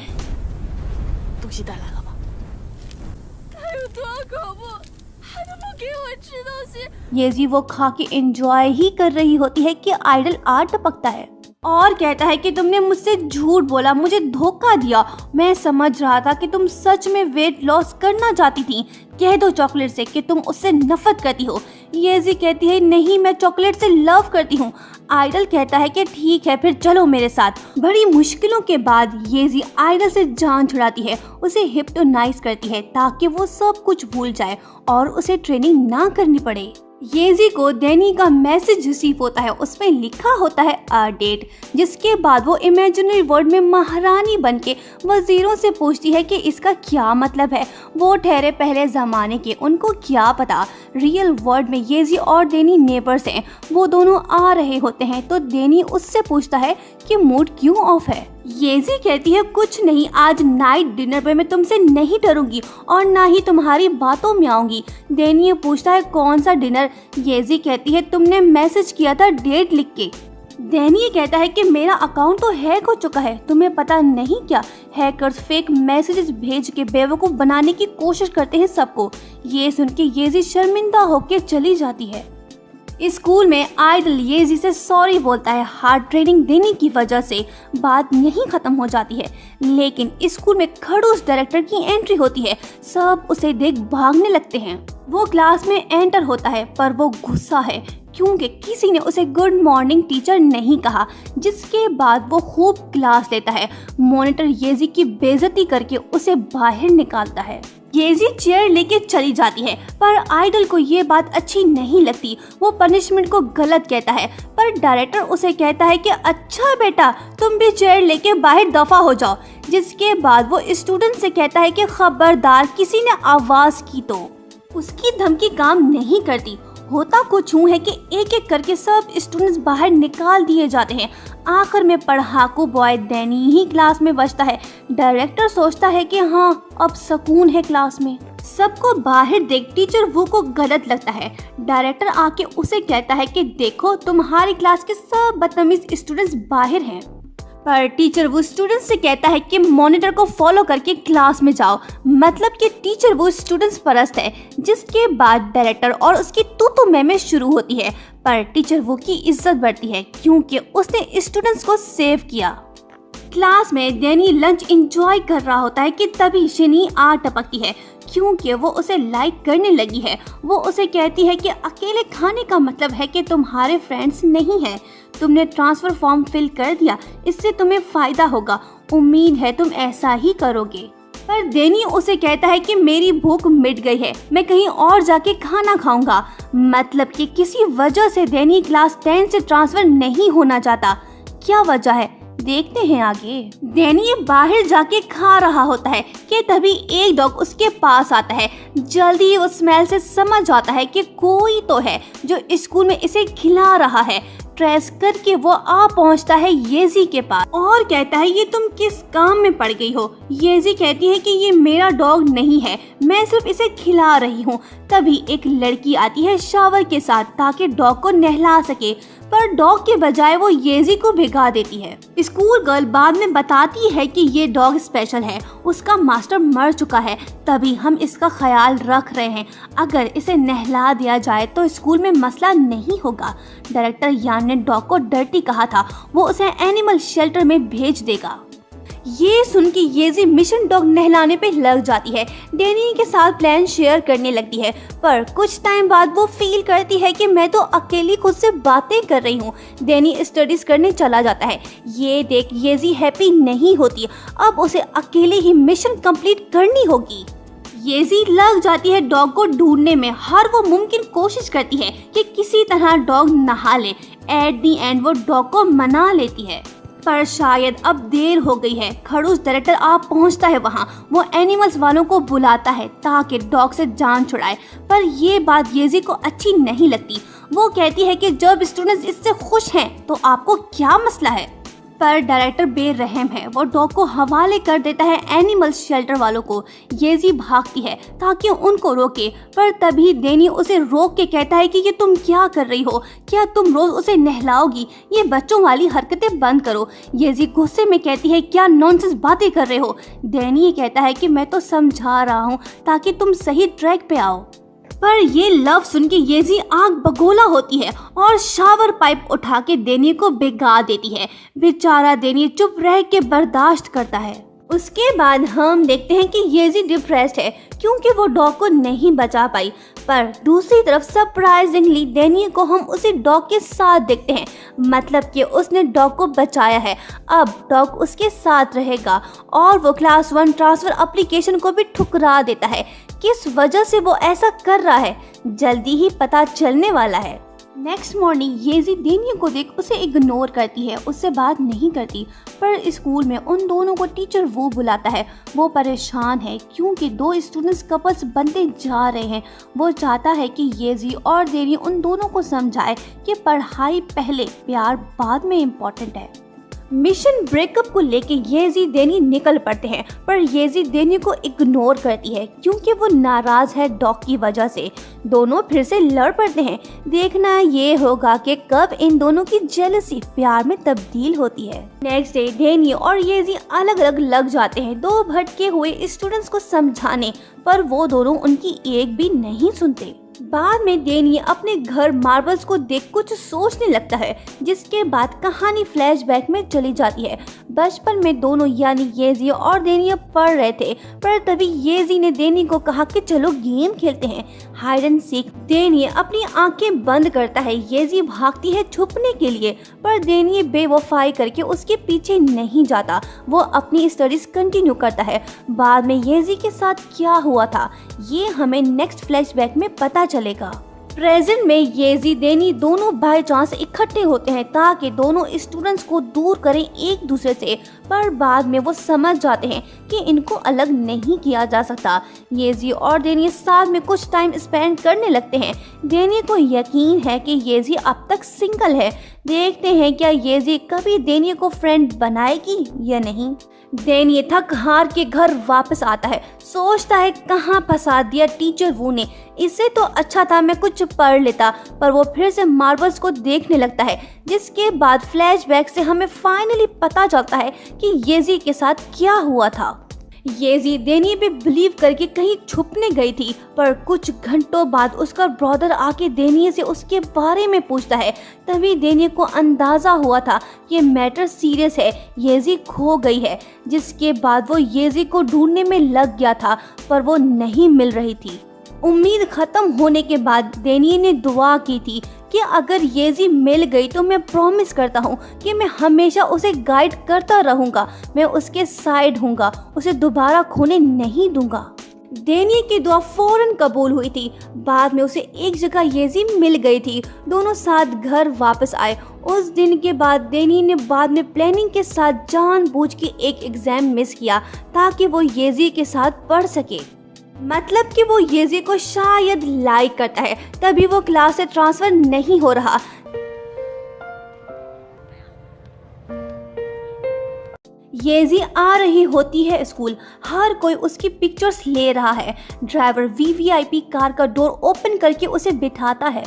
येजी वो खा के एंजॉय ही कर रही होती है कि आइडल आ टपकता है और कहता है कि तुमने मुझसे झूठ बोला, मुझे धोखा दिया। मैं समझ रहा था कि तुम सच में वेट लॉस करना चाहती थी। कह दो चॉकलेट से कि तुम उससे नफरत करती हो। येजी कहती है नहीं, मैं चॉकलेट से लव करती हूँ। आइडल कहता है कि ठीक है फिर चलो मेरे साथ। बड़ी मुश्किलों के बाद येजी आइडल से जान छुड़ाती है, उसे हिप्नोटाइज करती है ताकि वो सब कुछ भूल जाए और उसे ट्रेनिंग ना करनी पड़े। येजी को डेनी का मैसेज रिसीव होता है, उसमें लिखा होता है अ डेट। जिसके बाद वो इमेजिनरी वर्ल्ड में महारानी बनके वजीरों से पूछती है कि इसका क्या मतलब है। वो ठहरे पहले जमाने के, उनको क्या पता। रियल वर्ल्ड में येजी और डेनी नेबर्स हैं। वो दोनों आ रहे होते हैं तो डेनी उससे पूछता है कि मूड क्यों ऑफ है। येजी कहती है कुछ नहीं, आज नाइट डिनर पे मैं तुमसे नहीं डरूंगी और ना ही तुम्हारी बातों में आऊंगी। डेनी पूछता है कौन सा डिनर। येजी कहती है तुमने मैसेज किया था डेट लिख के। डेनी कहता है कि मेरा अकाउंट तो हैक हो चुका है, तुम्हें पता नहीं क्या। हैकर्स फेक मैसेजेस भेज के बेवकूफ बनाने की कोशिश करते हैं सबको। ये सुन के येजी शर्मिंदा होकर चली जाती है। स्कूल में आइडल येजी से सॉरी बोलता है हार्ड ट्रेनिंग देने की वजह से। बात यहीं खत्म हो जाती है लेकिन स्कूल में खड़ूस डायरेक्टर की एंट्री होती है। सब उसे देख भागने लगते हैं। वो क्लास में एंटर होता है पर वो गुस्सा है क्योंकि किसी ने उसे गुड मॉर्निंग टीचर नहीं कहा। जिसके बाद वो खूब क्लास लेता है। मॉनिटर येजी की बेइज्जती करके उसे बाहर निकालता है। येजी चेयर लेके चली जाती है पर आइडल को ये बात अच्छी नहीं लगती। वो पनिशमेंट को गलत कहता है पर डायरेक्टर उसे कहता है कि अच्छा बेटा तुम भी चेयर लेके बाहर दफा हो जाओ। जिसके बाद वो स्टूडेंट से कहता है कि खबरदार किसी ने आवाज की तो। उसकी धमकी काम नहीं करती। होता कुछ यूं है कि एक एक करके सब स्टूडेंट्स बाहर निकाल दिए जाते हैं। आखिर में पढ़ाकू बॉय डेनी ही क्लास में बचता है। डायरेक्टर सोचता है कि हाँ अब सुकून है क्लास में। सबको बाहर देख टीचर वो को गलत लगता है। डायरेक्टर आके उसे कहता है कि देखो तुम्हारी क्लास के सब बदतमीज स्टूडेंट्स बाहर हैं। पर टीचर वो स्टूडेंट्स से कहता है कि मॉनिटर को फॉलो करके क्लास में जाओ। मतलब कि टीचर वो स्टूडेंट्स परस्त है। जिसके बाद डायरेक्टर और उसकी तू में शुरू होती है पर टीचर वो की इज्जत बढ़ती है क्योंकि उसने स्टूडेंट्स को सेव किया। क्लास में डेनी लंच एंजॉय कर रहा होता है कि तभी शिनी आ टपकती है क्योंकि वो उसे लाइक करने लगी है। वो उसे कहती है कि अकेले खाने का मतलब है कि तुम्हारे फ्रेंड्स नहीं हैं। तुमने ट्रांसफर फॉर्म फिल कर दिया, इससे तुम्हें फायदा होगा। उम्मीद है तुम ऐसा ही करोगे। पर डेनी उसे कहता है कि मेरी भूख मिट गई है, मैं कहीं और जाके खाना खाऊंगा। मतलब कि किसी वजह से डेनी क्लास 10 से ट्रांसफर नहीं होना चाहता। क्या वजह है, देखते हैं आगे। डेनी बाहर जाके खा रहा होता है कि तभी एक डॉग उसके पास आता है। जल्दी ही वो स्मेल से समझ आता है कि कोई तो है जो स्कूल में इसे खिला रहा है। ट्रेस करके वो आ पहुंचता है येजी के पास और कहता है ये तुम किस काम में पड़ गई हो। येजी कहती है कि ये मेरा डॉग नहीं है, मैं सिर्फ इसे खिला रही हूँ। तभी एक लड़की आती है शावर के साथ ताकि डॉग को नहला सके, पर डॉग के बजाय वो येजी को भिगा देती है। स्कूल गर्ल बाद में बताती है कि ये डॉग स्पेशल है, उसका मास्टर मर चुका है, तभी हम इसका ख्याल रख रहे हैं। अगर इसे नहला दिया जाए तो स्कूल में मसला नहीं होगा। डायरेक्टर यान ने डॉग को डर्टी कहा था, वो उसे एनिमल शेल्टर में भेज देगा। ये सुन के येजी मिशन डॉग नहलाने पे लग जाती है। डेनी के साथ प्लान शेयर करने लगती है, पर कुछ टाइम बाद वो फील करती है कि मैं तो अकेली खुद से बातें कर रही हूँ। डेनी स्टडीज करने चला जाता है। ये देख येजी हैप्पी नहीं होती, अब उसे अकेले ही मिशन कंप्लीट करनी होगी। येजी लग जाती है डॉग को ढूंढने में, हर वो मुमकिन कोशिश करती है कि किसी तरह डॉग नहा ले। एट दी एंड वो डॉग को मना लेती है, पर शायद अब देर हो गई है। खड़ूस डायरेक्टर आप पहुंचता है वहां। वो एनिमल्स वालों को बुलाता है ताकि डॉग से जान छुड़ाए, पर ये बात येजी को अच्छी नहीं लगती। वो कहती है कि जब स्टूडेंट्स इससे खुश हैं तो आपको क्या मसला है। पर डायरेक्टर बेरहम है, वो डॉग को हवाले कर देता है एनिमल शेल्टर वालों को। येजी भागती है ताकि उनको रोके, पर तभी डेनी उसे रोक के कहता है कि ये तुम क्या कर रही हो, क्या तुम रोज उसे नहलाओगी, ये बच्चों वाली हरकतें बंद करो। येजी गुस्से में कहती है क्या नॉनसेंस बातें कर रहे हो। डेनी कहता है कि मैं तो समझा रहा हूँ ताकि तुम सही ट्रैक पे आओ। पर ये लव सुन के येजी आग बगोला होती है और शावर पाइप उठा के डेनी को भिगा देती है। बेचारा डेनी चुप रह के बर्दाश्त करता है। उसके बाद हम देखते हैं कि येजी डिप्रेस्ड है क्योंकि वो डॉग को नहीं बचा पाई, पर दूसरी तरफ सरप्राइजिंगली डेनी को हम उसी डॉग के साथ देखते हैं। मतलब कि उसने डॉग को बचाया है, अब डॉग उसके साथ रहेगा और वो क्लास 1 ट्रांसफर एप्लीकेशन को भी ठुकरा देता है। किस वजह से वो ऐसा कर रहा है जल्दी ही पता चलने वाला है। नेक्स्ट मॉर्निंग येजी डेनी को देख उसे इग्नोर करती है, उससे बात नहीं करती, पर स्कूल में उन दोनों को टीचर वो बुलाता है। वो परेशान है क्योंकि 2 स्टूडेंट्स कपल्स बनते जा रहे हैं। वो चाहता है कि येजी और डेनी उन दोनों को समझाए कि पढ़ाई पहले, प्यार बाद में इम्पोर्टेंट है। मिशन ब्रेकअप को लेके येजी डेनी निकल पड़ते हैं, पर येजी डेनी को इग्नोर करती है क्योंकि वो नाराज है डॉग की वजह से। दोनों फिर से लड़ पड़ते हैं। देखना ये होगा कि कब इन दोनों की जेलसी प्यार में तब्दील होती है। नेक्स्ट डे डेनी और येजी अलग अलग लग जाते हैं 2 भटके हुए स्टूडेंट्स को समझाने, पर वो दोनों उनकी एक भी नहीं सुनते। बाद में डेनी अपने घर मार्बल्स को देख कुछ सोचने लगता है, जिसके बाद कहानी फ्लैशबैक में चली जाती है। बचपन में दोनों यानी येजी और डेनी पढ़ रहे थे, पर तभी येजी ने डेनी को कहा कि चलो गेम खेलते हैं, हाइड एंड सीक। डेनी अपनी आंखें बंद करता है, येजी भागती है छुपने के लिए, पर डेनी बेवफाई करके उसके पीछे नहीं जाता। वो अपनी स्टडीज कंटिन्यू करता है। बाद में येजी के साथ क्या हुआ था ये हमें नेक्स्ट फ्लैशबैक में पता चलेगा। प्रेजेंट में येजी डेनी दोनों बाय चांस इकट्ठे होते हैं ताकि दोनों स्टूडेंट्स को दूर करें एक दूसरे से, पर बाद में वो समझ जाते हैं कि इनको अलग नहीं किया जा सकता। येजी और डेनी साथ में कुछ टाइम स्पेंड करने लगते हैं। डेनी को यकीन है कि येजी अब तक सिंगल है। देखते हैं क्या येजी कभी डेनी को फ्रेंड बनाएगी या नहीं। डेनी थक हार के घर वापस आता है, सोचता है कहाँ फंसा दिया टीचर वू ने, इससे तो अच्छा था मैं कुछ पढ़ लेता, पर वो फिर से मार्बल्स को देखने लगता है। जिसके बाद फ्लैशबैक से हमें फाइनली पता चलता है कि येजी के साथ क्या हुआ था। येजी डेनिये पे बिलीव करके कहीं छुपने गई थी, पर कुछ घंटों बाद उसका ब्रदर आके डेनिये से उसके बारे में पूछता है। तभी डेनिये को अंदाजा हुआ था ये मैटर सीरियस है, येजी खो गई है। जिसके बाद वो येजी को ढूंढने में लग गया था, पर वो नहीं मिल रही थी। उम्मीद खत्म होने के बाद डेनिये ने दुआ की थी कि अगर येजी मिल गई तो मैं प्रॉमिस करता हूँ कि मैं हमेशा उसे गाइड करता रहूँगा, मैं उसके साइड हूँगा, उसे दोबारा खोने नहीं दूंगा। डेनिये की दुआ फौरन कबूल हुई थी। बाद में उसे एक जगह येजी मिल गई थी। दोनों साथ घर वापस आए। उस दिन के बाद डेनिये ने बाद में प्लानिंग के साथ जानबूझ के एक एग्जाम मिस किया ताकि वो येजी के साथ पढ़ सके। मतलब कि वो येजी को शायद लाइक करता है, तभी वो क्लास से ट्रांसफर नहीं हो रहा। येजी आ रही होती है स्कूल, हर कोई उसकी पिक्चर्स ले रहा है। ड्राइवर वीवीआईपी कार का डोर ओपन करके उसे बिठाता है।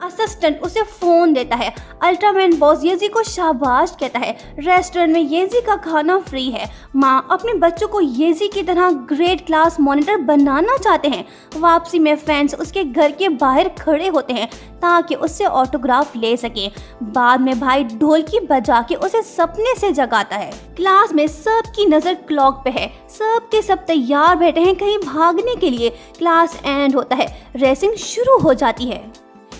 असिस्टेंट उसे फोन देता है। अल्ट्रामैन बॉस येजी को शाबाश कहता है। रेस्टोरेंट में येजी का खाना फ्री है। माँ अपने बच्चों को येजी की तरह ग्रेट क्लास मॉनिटर बनाना चाहते हैं। वापसी में फैंस उसके घर के बाहर खड़े होते हैं ताकि उससे ऑटोग्राफ ले सके। बाद में भाई ढोलकी बजा के उसे सपने से जगाता है। क्लास में सबकी नजर क्लॉक पे है। सब के सब तैयार बैठे हैं कहीं भागने के लिए। क्लास एंड होता है, रेसिंग शुरू हो जाती है।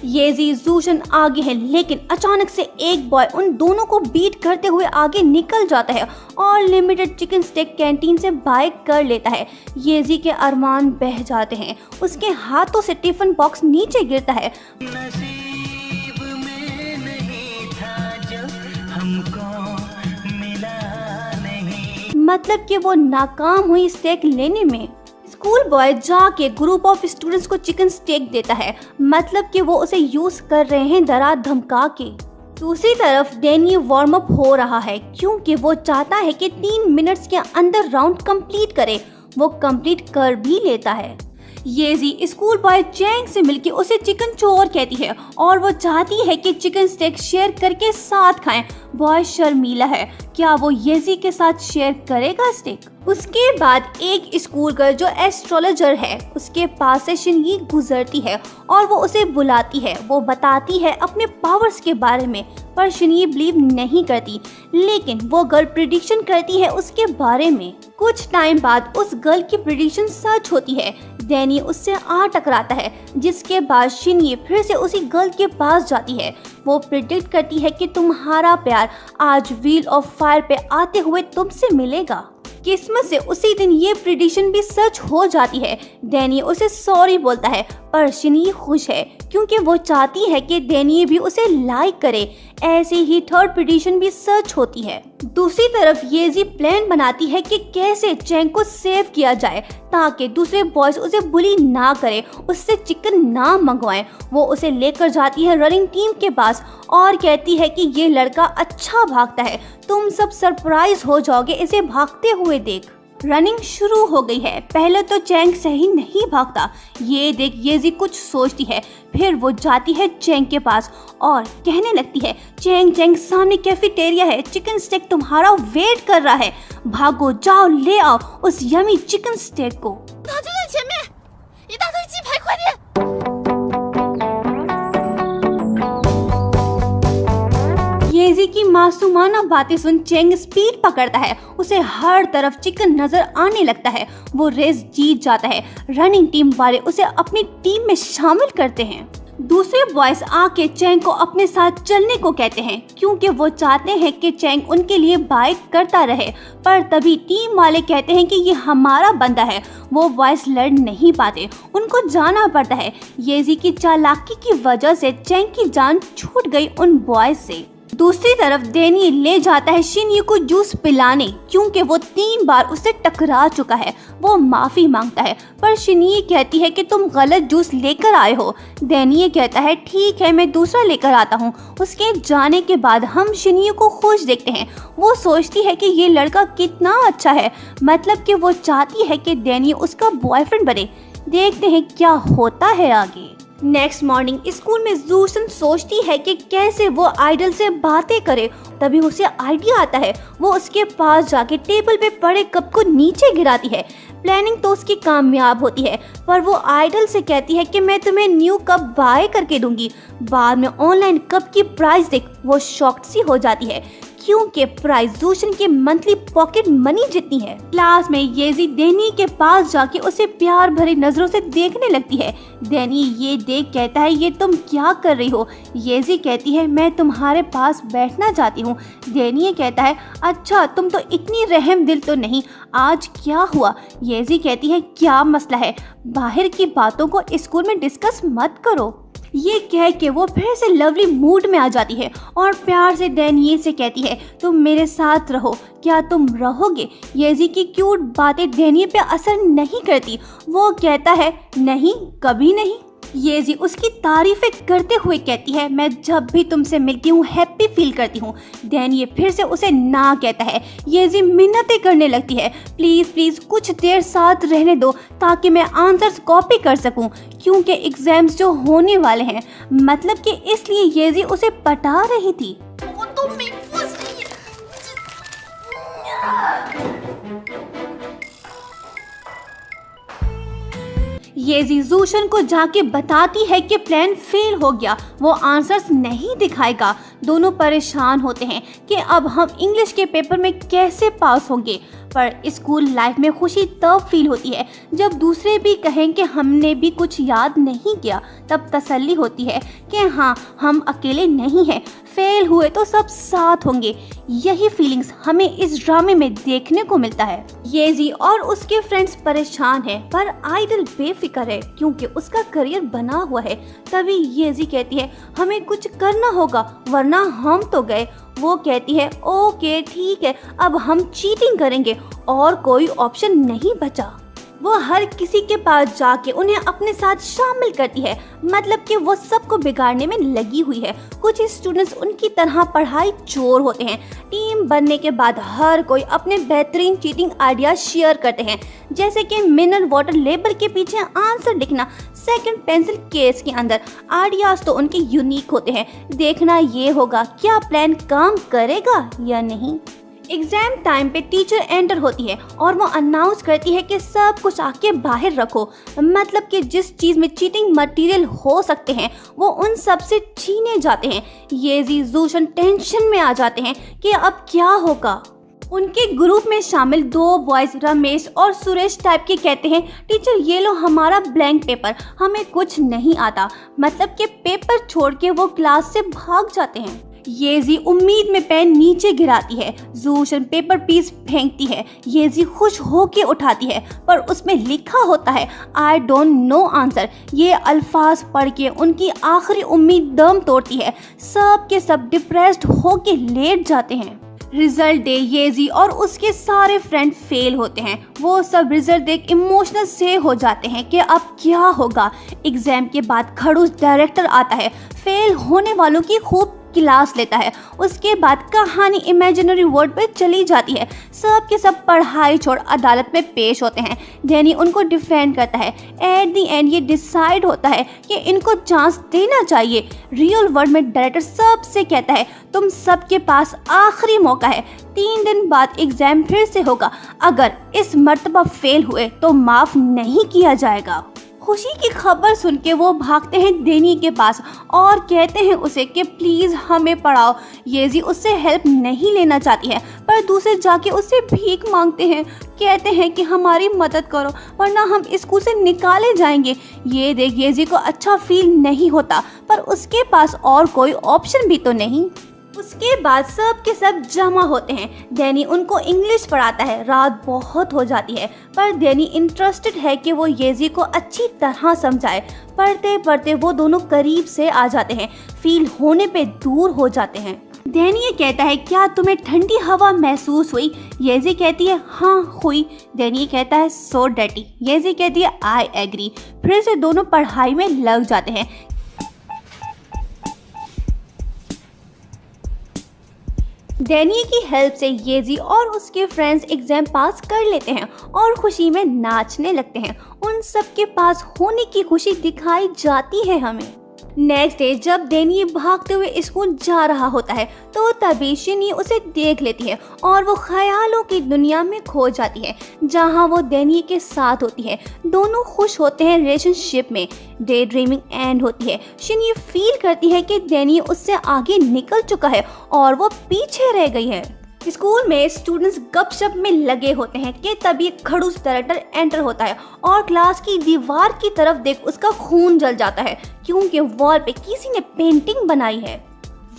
येजी जूशन आगे है, लेकिन अचानक से एक बॉय उन दोनों को बीट करते हुए आगे निकल जाता है और लिमिटेड चिकन स्टेक कैंटीन से बाय कर लेता है। येजी के अरमान बह जाते हैं। उसके हाथों से टिफिन बॉक्स नीचे गिरता है। नसीब में नहीं था जो हमको मिला नहीं। मतलब कि वो नाकाम हुई स्टेक लेने में। स्कूल बॉय जाके ग्रुप ऑफ स्टूडेंट्स को चिकन स्टेक देता है, मतलब कि वो उसे यूज कर रहे हैं डरा धमका के। दूसरी तरफ डेनिये वार्म अप हो रहा है क्योंकि वो चाहता है कि 3 मिनट्स के अंदर राउंड कंप्लीट करे। वो कंप्लीट कर भी लेता है। येजी स्कूल बॉय चैंग से मिलके उसे चिकन चोर कहती है और वो चाहती है कि चिकन स्टेक शेयर करके साथ खाएं। बॉय शर्मीला है, क्या वो येजी के साथ शेयर करेगा स्टेक? उसके बाद एक स्कूल गर्ल जो एस्ट्रोलॉजर है उसके पास से शिनगी गुजरती है और वो उसे बुलाती है। वो बताती है अपने पावर्स के बारे में, पर शिनगी बिलीव नहीं करती, लेकिन वो गर्ल प्रिडिक्शन करती है उसके बारे में। कुछ टाइम बाद उस गर्ल की प्रिडिक्शन सच होती है। डेनिये उससे आ टकराता है, जिसके बाद शिनगी फिर से उसी गर्ल के पास जाती है। वो प्रिडिक्ट करती है कि तुम्हारा प्यार आज व्हील ऑफ फायर पे आते हुए तुमसे मिलेगा। किस्मत से उसी दिन ये प्रिडिक्शन भी सच हो जाती है। डेनिये उसे सॉरी बोलता है, पर शिनगी खुश है क्योंकि वो चाहती है कि डेनिये भी उसे लाइक करे। ऐसे ही थर्ड प्रिडिक्शन भी सच होती है। दूसरी तरफ येजी प्लान बनाती है कि कैसे चैंग को सेव किया जाए ताकि दूसरे बॉयज उसे बुली ना करें, उससे चिकन ना मंगवाएं। वो उसे लेकर जाती है रनिंग टीम के पास और कहती है कि ये लड़का अच्छा भागता है, तुम सब सरप्राइज हो जाओगे इसे भागते हुए देख। रनिंग शुरू हो गई है। पहले तो चैंग सही नहीं भागता, ये देख येजी कुछ सोचती है। फिर वो जाती है चैंग के पास और कहने लगती है, चैंग चैंग सामने कैफेटेरिया है, चिकन स्टेक तुम्हारा वेट कर रहा है, भागो जाओ ले आओ उस यमी चिकन स्टेक को। येजी की मासूमाना बातें सुन चैंग स्पीड पकड़ता है। उसे हर तरफ चिकन नजर आने लगता है। वो रेस जीत जाता है। रनिंग टीम वाले उसे अपनी टीम में शामिल करते हैं। दूसरे बॉयज आके चैंग को अपने साथ चलने को कहते हैं क्योंकि वो चाहते हैं कि चैंग उनके लिए बाइक करता रहे, पर तभी टीम वाले कहते हैं कि ये हमारा बंदा है। वो बॉयज लड़ नहीं पाते, उनको जाना पड़ता है। येजी की चालाकी की वजह से चैंग की जान छूट गई उन बॉयज से। दूसरी तरफ डेनिये ले जाता है शिनगी को जूस पिलाने क्योंकि वो 3 बार उससे टकरा चुका है। वो माफी मांगता है, पर शिनगी कहती है कि तुम गलत जूस लेकर आए हो। डेनिये कहता है ठीक है मैं दूसरा लेकर आता हूँ। उसके जाने के बाद हम शिनगी को खुश देखते हैं। वो सोचती है कि ये लड़का कितना अच्छा है, मतलब कि वो चाहती है कि डेनिये उसका बॉयफ्रेंड बने। देखते हैं क्या होता है आगे। नेक्स्ट मॉर्निंग स्कूल में जूसन सोचती है कि कैसे वो आइडल से बातें करे। तभी उसे आइडिया आता है। वो उसके पास जाके टेबल पे पड़े कप को नीचे गिराती है। प्लानिंग तो उसकी कामयाब होती है, पर वो आइडल से कहती है कि मैं तुम्हें न्यू कप बाय करके दूंगी। बाद में ऑनलाइन कप की प्राइस देख वो शॉक्ड सी हो जाती है, क्योंकि प्राइस जूशन के मंथली पॉकेट मनी जितनी है। क्लास में येजी डैनी के पास जाके उसे प्यार भरी नजरों से देखने लगती है। डैनी ये देख कहता है ये तुम क्या कर रही हो। येजी कहती है मैं तुम्हारे पास बैठना चाहती हूँ। डैनी कहता है अच्छा तुम तो इतनी रहम दिल तो नहीं, आज क्या हुआ। येजी कहती है क्या मसला है, बाहर की बातों को स्कूल में डिस्कस मत करो। ये कह के वो फिर से लवली मूड में आ जाती है और प्यार से डैनिये से कहती है तुम मेरे साथ रहो, क्या तुम रहोगे। येजी की क्यूट बातें डैनिये पे असर नहीं करती। वो कहता है नहीं, कभी नहीं। येजी उसकी तारीफें करते हुए कहती है मैं जब भी तुमसे मिलती हूँ हैप्पी फील करती हूँ। डैनिये फिर से उसे ना कहता है। येजी मिन्नतें करने लगती है प्लीज़ प्लीज़ कुछ देर साथ रहने दो ताकि मैं आंसर्स कॉपी कर सकूँ, क्योंकि एग्जाम्स जो होने वाले हैं। मतलब कि इसलिए येजी उसे पटा रही थी। वो तो बेवकूफ नहीं है। येजी जूशन को जाके बताती है कि प्लान फेल हो गया, वो आंसर्स नहीं दिखाएगा। दोनों परेशान होते हैं कि अब हम इंग्लिश के पेपर में कैसे पास होंगे। पर स्कूल लाइफ में खुशी तब फील होती है जब दूसरे भी कहें कि हमने भी कुछ याद नहीं किया। तब तसल्ली होती है कि हाँ हम अकेले नहीं हैं, फेल हुए तो सब साथ होंगे। यही फीलिंग्स हमें इस ड्रामे में देखने को मिलता है। येजी और उसके फ्रेंड्स परेशान हैं, पर आइडल बेफिक्र है क्योंकि उसका करियर बना हुआ है। तभी येजी कहती है हमें कुछ करना होगा वरना हम तो गए। वो कहती है ओके ठीक है, अब हम चीटिंग करेंगे और कोई ऑप्शन नहीं बचा। वो हर किसी के पास जाके उन्हें अपने साथ शामिल करती है, मतलब कि वो सबको बिगाड़ने में लगी हुई है। कुछ स्टूडेंट्स उनकी तरह पढ़ाई चोर होते हैं। टीम बनने के बाद हर कोई अपने बेहतरीन चीटिंग आइडिया शेयर करते हैं, जैसे कि मिनरल वाटर लेबल के पीछे आंसर लिखना, सेकंड पेंसिल केस के अंदर। आइडियाज तो उनके यूनिक होते हैं, देखना ये होगा क्या प्लान काम करेगा या नहीं। एग्जाम टाइम पे टीचर एंटर होती है और वो अनाउंस करती है कि सब कुछ आके बाहर रखो, मतलब कि जिस चीज़ में चीटिंग मटेरियल हो सकते हैं वो उन सब से छीने जाते हैं। येजी जूशन टेंशन में आ जाते हैं कि अब क्या होगा। उनके ग्रुप में शामिल दो बॉयज रमेश और सुरेश टाइप के कहते हैं टीचर ये लो हमारा ब्लैंक पेपर, हमें कुछ नहीं आता। मतलब कि पेपर छोड़ के वो क्लास से भाग जाते हैं। येजी उम्मीद में पेन नीचे गिराती है, जूशन पेपर पीस फेंकती है। येजी खुश होके उठाती है, पर उसमें लिखा होता है आई डोंट नो आंसर। ये अल्फाज पढ़ के उनकी आखिरी उम्मीद दम तोड़ती है। सब के सब डिप्रेस्ड होके लेट जाते हैं। रिजल्ट डे येजी और उसके सारे फ्रेंड फेल होते हैं। वो सब रिजल्ट देख इमोशनल से हो जाते हैं कि अब क्या होगा। एग्जाम के बाद खड़ूस डायरेक्टर आता है, फेल होने वालों की खूब क्लास लेता है। उसके बाद कहानी इमेजिनरी वर्ल्ड पे चली जाती है। सब के सब पढ़ाई छोड़ अदालत में पेश होते हैं। डैनी उनको डिफेंड करता है। एट द एंड ये डिसाइड होता है कि इनको चांस देना चाहिए। रियल वर्ल्ड में डायरेक्टर सबसे कहता है तुम सबके पास आखिरी मौका है, 3 दिन बाद एग्जाम फिर से होगा। अगर इस मर्तबा फेल हुए तो माफ नहीं किया जाएगा। खुशी की खबर सुन के वो भागते हैं डैनी के पास और कहते हैं उसे कि प्लीज़ हमें पढ़ाओ। येजी उससे हेल्प नहीं लेना चाहती है, पर दूसरे जाके उससे भीख मांगते हैं। कहते हैं कि हमारी मदद करो वरना हम स्कूल से निकाले जाएंगे। ये देख येजी को अच्छा फील नहीं होता, पर उसके पास और कोई ऑप्शन भी तो नहीं। उसके बाद सब के सब जमा होते हैं। डैनी उनको इंग्लिश पढ़ाता है। रात बहुत हो जाती है, पर डैनी इंटरेस्टेड है कि वो येजी को अच्छी तरह समझाए। पढ़ते पढ़ते वो दोनों करीब से आ जाते हैं, फील होने पे दूर हो जाते हैं। डैनी ये कहता है क्या तुम्हें ठंडी हवा महसूस हुई। येजी कहती है हाँ हुई। डैनी कहता है सो डैटी। येजी कहती है आई एग्री। फिर से दोनों पढ़ाई में लग जाते हैं। डैनी की हेल्प से येजी और उसके फ्रेंड्स एग्जाम पास कर लेते हैं और खुशी में नाचने लगते हैं। उन सबके पास होने की खुशी दिखाई जाती है हमें। नेक्स्ट डे जब डेनी भागते हुए स्कूल जा रहा होता है तो तभी शिनी उसे देख लेती है और वो ख्यालों की दुनिया में खो जाती है जहां वो डेनी के साथ होती है। दोनों खुश होते हैं रिलेशनशिप में। डे ड्रीमिंग एंड होती है। शिनी फील करती है कि डेनी उससे आगे निकल चुका है और वो पीछे रह गई है। स्कूल में स्टूडेंट्स गपशप में लगे होते हैं कि तभी खड़ूस डायरेक्टर एंटर होता है और क्लास की दीवार की तरफ देख उसका खून जल जाता है क्योंकि वॉल पे किसी ने पेंटिंग बनाई है।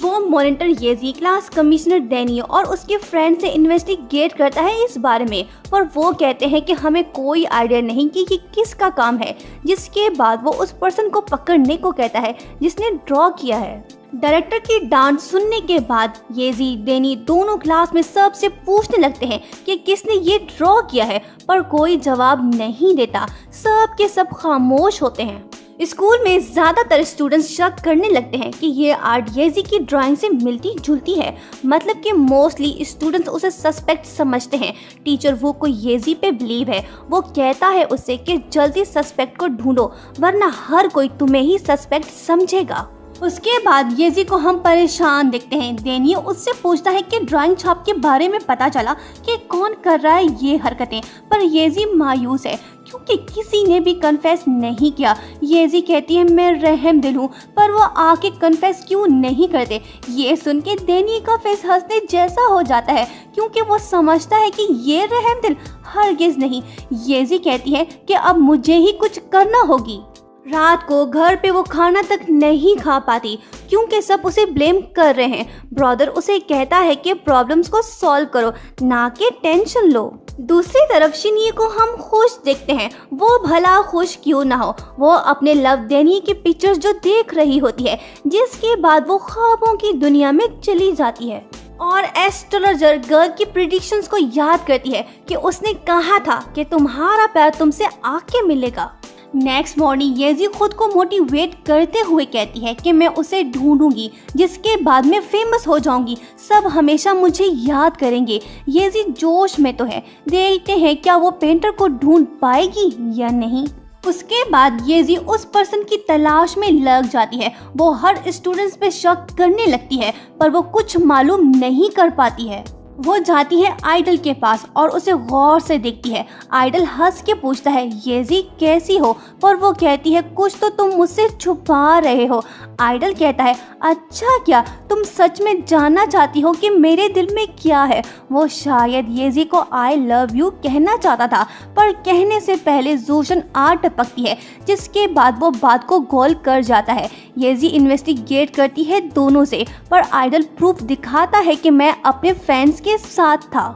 वो मॉनिटर येजी क्लास कमिश्नर डेनी और उसके फ्रेंड से इन्वेस्टिगेट करता है इस बारे में, पर वो कहते हैं कि हमें कोई आइडिया नहीं कि ये किसका काम है। जिसके बाद वो उस पर्सन को पकड़ने को कहता है जिसने ड्रॉ किया है। डायरेक्टर की डांट सुनने के बाद येजी डेनी दोनों क्लास में सबसे पूछने लगते हैं कि किसने ये ड्रॉ किया है, पर कोई जवाब नहीं देता। सब के सब खामोश होते हैं। स्कूल में ज्यादातर स्टूडेंट्स शक करने लगते हैं कि ये आर्ट येजी की ड्राइंग से मिलती जुलती है, मतलब कि मोस्टली स्टूडेंट्स उसे सस्पेक्ट समझते हैं। टीचर वो को येजी पे बिलीव है। वो कहता है उससे कि जल्दी सस्पेक्ट को ढूंढो वरना हर कोई तुम्हें ही सस्पेक्ट समझेगा। उसके बाद येजी को हम परेशान देखते हैं। डेनी उससे पूछता है कि ड्राइंग छाप के बारे में पता चला कि कौन कर रहा है ये हरकतें, पर येजी मायूस है क्योंकि किसी ने भी कन्फेस नहीं किया। येजी कहती है मैं रहम दिल हूँ, पर वो आके कन्फेस क्यों नहीं करते। ये सुन के डेनी का फेस हंसने जैसा हो जाता है क्योंकि वो समझता है कि ये रहम दिल हरगिज नहीं। येजी कहती है कि अब मुझे ही कुछ करना होगी। रात को घर पे वो खाना तक नहीं खा पाती क्योंकि सब उसे ब्लेम कर रहे हैं। ब्रदर उसे कहता है कि प्रॉब्लम्स को सॉल्व करो ना कि टेंशन लो। दूसरी तरफ शिनी को हम खुश देखते हैं। वो भला खुश क्यों ना हो, वो अपने लव डेनी की पिक्चर्स जो देख रही होती है, जिसके बाद वो ख्वाबों की दुनिया में चली जाती है और एस्ट्रोलॉजर गर्ल की प्रेडिक्शंस को याद करती है कि उसने कहा था कि तुम्हारा प्यार तुमसे आके मिलेगा। नेक्स्ट मॉर्निंग येजी खुद को मोटिवेट करते हुए कहती है कि मैं उसे ढूंढूंगी जिसके बाद मैं फेमस हो जाऊंगी, सब हमेशा मुझे याद करेंगे। येजी जोश में तो है, देखते हैं क्या वो पेंटर को ढूंढ पाएगी या नहीं। उसके बाद येजी उस पर्सन की तलाश में लग जाती है। वो हर स्टूडेंट्स पे शक करने लगती है पर वो कुछ मालूम नहीं कर पाती है। वो जाती है आइडल के पास और उसे गौर से देखती है। आइडल हंस के पूछता है येजी कैसी हो, पर वो कहती है कुछ तो तुम मुझसे छुपा रहे हो। आइडल कहता है अच्छा क्या तुम सच में जानना चाहती हो कि मेरे दिल में क्या है। वो शायद येजी को आई लव यू कहना चाहता था पर कहने से पहले जोशन आ टपकती है, जिसके बाद वो बात को गोल कर जाता है। येजी इन्वेस्टिगेट करती है दोनों से, पर आइडल प्रूफ दिखाता है कि मैं अपने फ्रेंड्स के साथ था।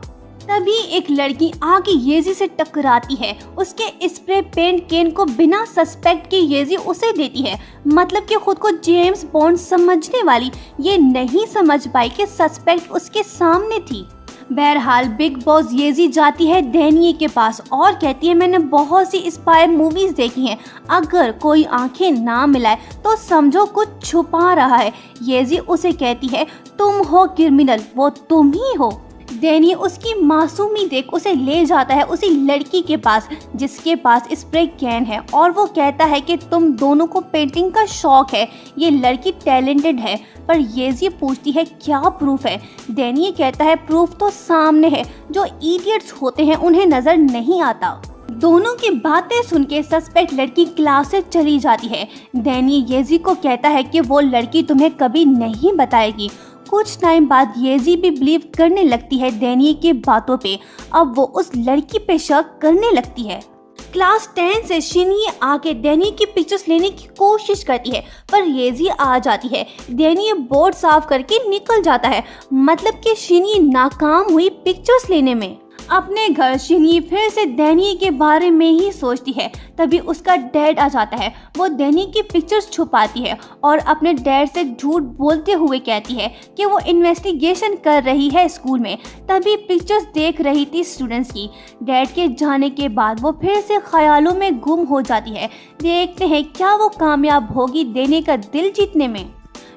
तभी एक लड़की आके येजी से टकराती है। उसके स्प्रे पेंट केन को बिना सस्पेक्ट के येजी उसे देती है, मतलब कि खुद को जेम्स बॉन्ड समझने वाली ये नहीं समझ पाई कि सस्पेक्ट उसके सामने थी। बहरहाल बिग बॉस येजी जाती है डेनी के पास और कहती है मैंने बहुत सी स्पाई मूवीज देखी हैं, अगर कोई आंखें ना मिलाए तो समझो कुछ छुपा रहा है। येजी उसे कहती है तुम हो क्रिमिनल, वो तुम ही हो। डेनी उसकी मासूमी देख उसे ले जाता है उसी लड़की के पास जिसके पास स्प्रे कैन है और वो कहता है कि तुम दोनों को पेंटिंग का शौक है, ये लड़की टैलेंटेड है। पर येजी पूछती है क्या प्रूफ है। डेनी कहता है प्रूफ तो सामने है, जो इडियट्स होते हैं उन्हें नजर नहीं आता। दोनों की बातें सुन के सस्पेक्ट लड़की क्लास से चली जाती है। डेनी येजी को कहता है कि वो लड़की तुम्हें कभी नहीं बताएगी। कुछ टाइम बाद येजी भी बिलीव करने लगती है डेनी की बातों पे। अब वो उस लड़की पे शक करने लगती है। क्लास 10 से शिनी आके डेनी की पिक्चर्स लेने की कोशिश करती है पर येजी आ जाती है। डेनी बोर्ड साफ करके निकल जाता है, मतलब कि शिनी नाकाम हुई पिक्चर्स लेने में। अपने घर शिनी फिर से डेनी के बारे में ही सोचती है। तभी उसका डैड आ जाता है। वो डेनी की पिक्चर्स छुपाती है और अपने डैड से झूठ बोलते हुए कहती है कि वो इन्वेस्टिगेशन कर रही है स्कूल में, तभी पिक्चर्स देख रही थी स्टूडेंट्स की। डैड के जाने के बाद वो फिर से ख्यालों में गुम हो जाती है। देखते हैं क्या वो कामयाब होगी डेनी का दिल जीतने में।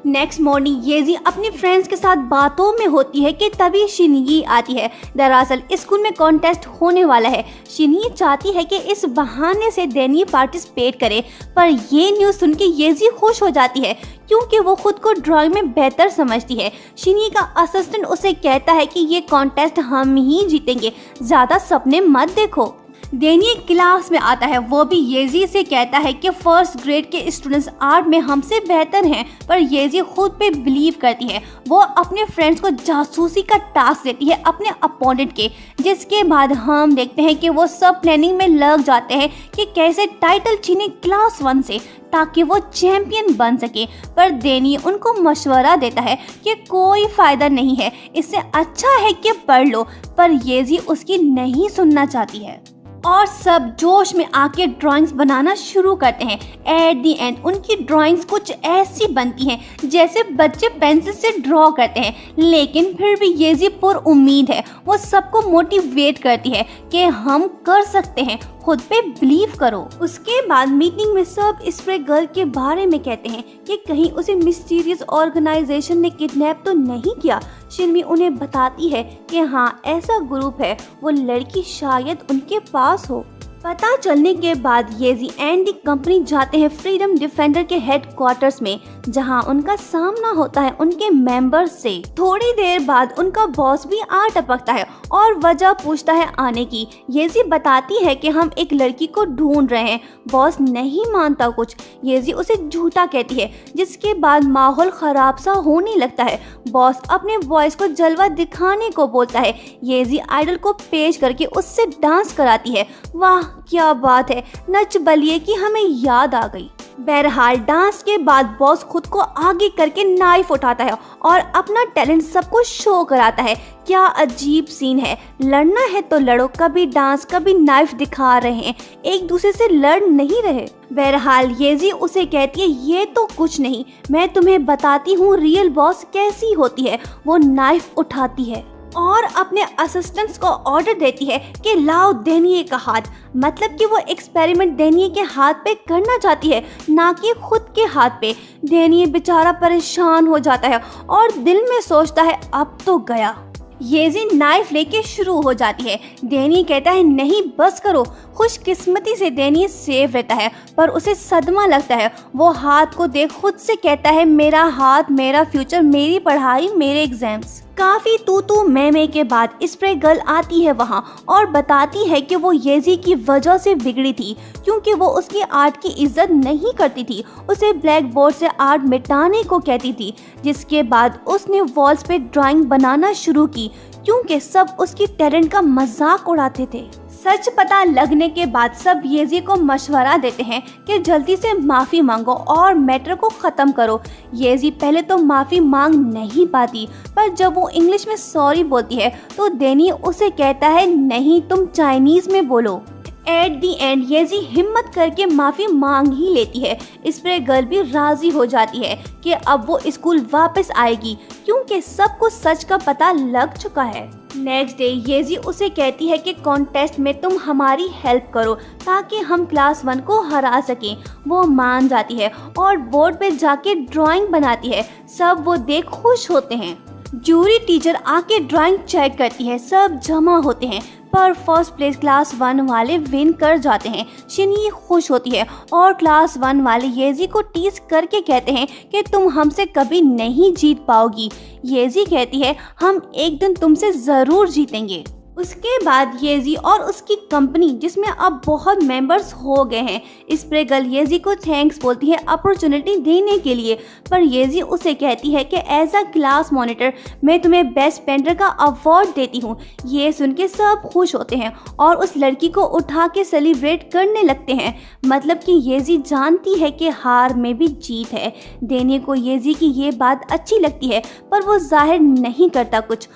नेक्स्ट मॉर्निंग येजी अपनी फ्रेंड्स के साथ बातों में होती है कि तभी शिनगी आती है। दरअसल स्कूल में कॉन्टेस्ट होने वाला है। शिनगी चाहती है कि इस बहाने से डेनी पार्टिसिपेट करे, पर ये न्यूज़ सुन के येजी खुश हो जाती है क्योंकि वो खुद को ड्राइंग में बेहतर समझती है। शिनगी का असिस्टेंट उसे कहता है कि ये कॉन्टेस्ट हम ही जीतेंगे, ज़्यादा सपने मत देखो। डेनी क्लास में आता है, वो भी येजी से कहता है कि फर्स्ट ग्रेड के स्टूडेंट्स आर्ट में हमसे बेहतर हैं, पर येजी खुद पे बिलीव करती है। वो अपने फ्रेंड्स को जासूसी का टास्क देती है अपने अपोनेंट के, जिसके बाद हम देखते हैं कि वो सब प्लानिंग में लग जाते हैं कि कैसे टाइटल छीने क्लास 1 से ताकि वो चैंपियन बन सके। पर डेनी उनको मशवरा देता है कि कोई फ़ायदा नहीं है, इससे अच्छा है कि पढ़ लो, पर येजी उसकी नहीं सुनना चाहती है और सब जोश में आके ड्राइंग्स बनाना शुरू करते हैं। एट दी एंड उनकी ड्राइंग्स कुछ ऐसी बनती हैं जैसे बच्चे पेंसिल से ड्रॉ करते हैं, लेकिन फिर भी येजी पुरउम्मीद है। वो सबको मोटिवेट करती है कि हम कर सकते हैं, खुद पे बिलीव करो। उसके बाद मीटिंग में सब स्प्रे गर्ल के बारे में कहते हैं कि कहीं उसे मिस्टीरियस ऑर्गेनाइजेशन ने किडनैप तो नहीं किया। शिनमी उन्हें बताती है कि हाँ, ऐसा ग्रुप है, वो लड़की शायद उनके पास हो। पता चलने के बाद येजी एंड दी कंपनी जाते हैं फ्रीडम डिफेंडर के हेडक्वार्टर्स में, जहां उनका सामना होता है उनके मेंबर्स से। थोड़ी देर बाद उनका बॉस भी आ टपकता है और वजह पूछता है आने की। येजी बताती है कि हम एक लड़की को ढूंढ रहे हैं। बॉस नहीं मानता कुछ, येजी उसे झूठा कहती है, जिसके बाद माहौल खराब सा होने लगता है। बॉस अपने बॉयज को जलवा दिखाने को बोलता है। येजी आइडल को पेश करके उससे डांस कराती है। वाह क्या बात है, नच बलिए की हमें याद आ गई। बहरहाल डांस के बाद बॉस खुद को आगे करके नाइफ उठाता है और अपना टैलेंट सबको शो कराता है। क्या अजीब सीन है, लड़ना है तो लड़ो, कभी डांस कभी नाइफ दिखा रहे हैं, एक दूसरे से लड़ नहीं रहे। बहरहाल येजी उसे कहती है ये तो कुछ नहीं, मैं तुम्हें बताती हूँ रियल बॉस कैसी होती है। वो नाइफ उठाती है और अपने असिस्टेंट्स को ऑर्डर देती है कि लाओ डेनिये का हाथ, मतलब कि वो एक्सपेरिमेंट डेनिये के हाथ पे करना चाहती है, ना कि खुद के हाथ पे। डेनिये बेचारा परेशान हो जाता है और दिल में सोचता है अब तो गया। येजी नाइफ लेके शुरू हो जाती है। डेनी कहता है नहीं बस करो। खुशकिस्मती से डेनी सेफ रहता है, पर उसे सदमा लगता है। वो हाथ को देख खुद से कहता है मेरा हाथ, मेरा फ्यूचर, मेरी पढ़ाई, मेरे एग्जाम्स। काफी तू मैं के बाद स्प्रे गर्ल आती है वहाँ और बताती है कि वो येजी की वजह से बिगड़ी थी, क्योंकि वो उसकी आर्ट की इज्जत नहीं करती थी, उसे ब्लैक बोर्ड से आर्ट मिटाने को कहती थी। जिसके बाद उसने वॉल्स पे ड्राइंग बनाना शुरू की, क्योंकि सब उसकी टैलेंट का मजाक उड़ाते थे। सच पता लगने के बाद सब येजी को मशवरा देते हैं कि जल्दी से माफ़ी मांगो और मैटर को ख़त्म करो। येजी पहले तो माफ़ी मांग नहीं पाती, पर जब वो इंग्लिश में सॉरी बोलती है तो डेनी उसे कहता है नहीं तुम चाइनीज़ में बोलो। एट दी एंड येजी हिम्मत करके माफ़ी मांग ही लेती है। स्प्रे गर्ल भी राज़ी हो जाती है कि अब वो स्कूल वापस आएगी, क्योंकि सबको सच का पता लग चुका है। नेक्स्ट डे येजी उसे कहती है कि कॉन्टेस्ट में तुम हमारी हेल्प करो ताकि हम क्लास 1 को हरा सकें। वो मान जाती है और बोर्ड पे जाके ड्राइंग बनाती है। सब वो देख खुश होते हैं। जूरी टीचर आके ड्राइंग चेक करती है, सब जमा होते हैं, पर फर्स्ट प्लेस क्लास 1 वाले विन कर जाते हैं। शिनी खुश होती है और क्लास 1 वाले येजी को टीज करके कहते हैं कि तुम हमसे कभी नहीं जीत पाओगी। येजी कहती है हम एक दिन तुमसे ज़रूर जीतेंगे। उसके बाद येजी और उसकी कंपनी, जिसमें अब बहुत मेंबर्स हो गए हैं, स्प्रे गर्ल येजी को थैंक्स बोलती है अपॉर्चुनिटी देने के लिए, पर येजी उसे कहती है कि एज अ क्लास मॉनिटर मैं तुम्हें बेस्ट पेंटर का अवार्ड देती हूँ। ये सुन के सब खुश होते हैं और उस लड़की को उठा के सेलिब्रेट करने लगते हैं। मतलब कि येजी जानती है कि हार में भी जीत है। देने को येजी की ये बात अच्छी लगती है, पर वो जाहिर नहीं करता कुछ।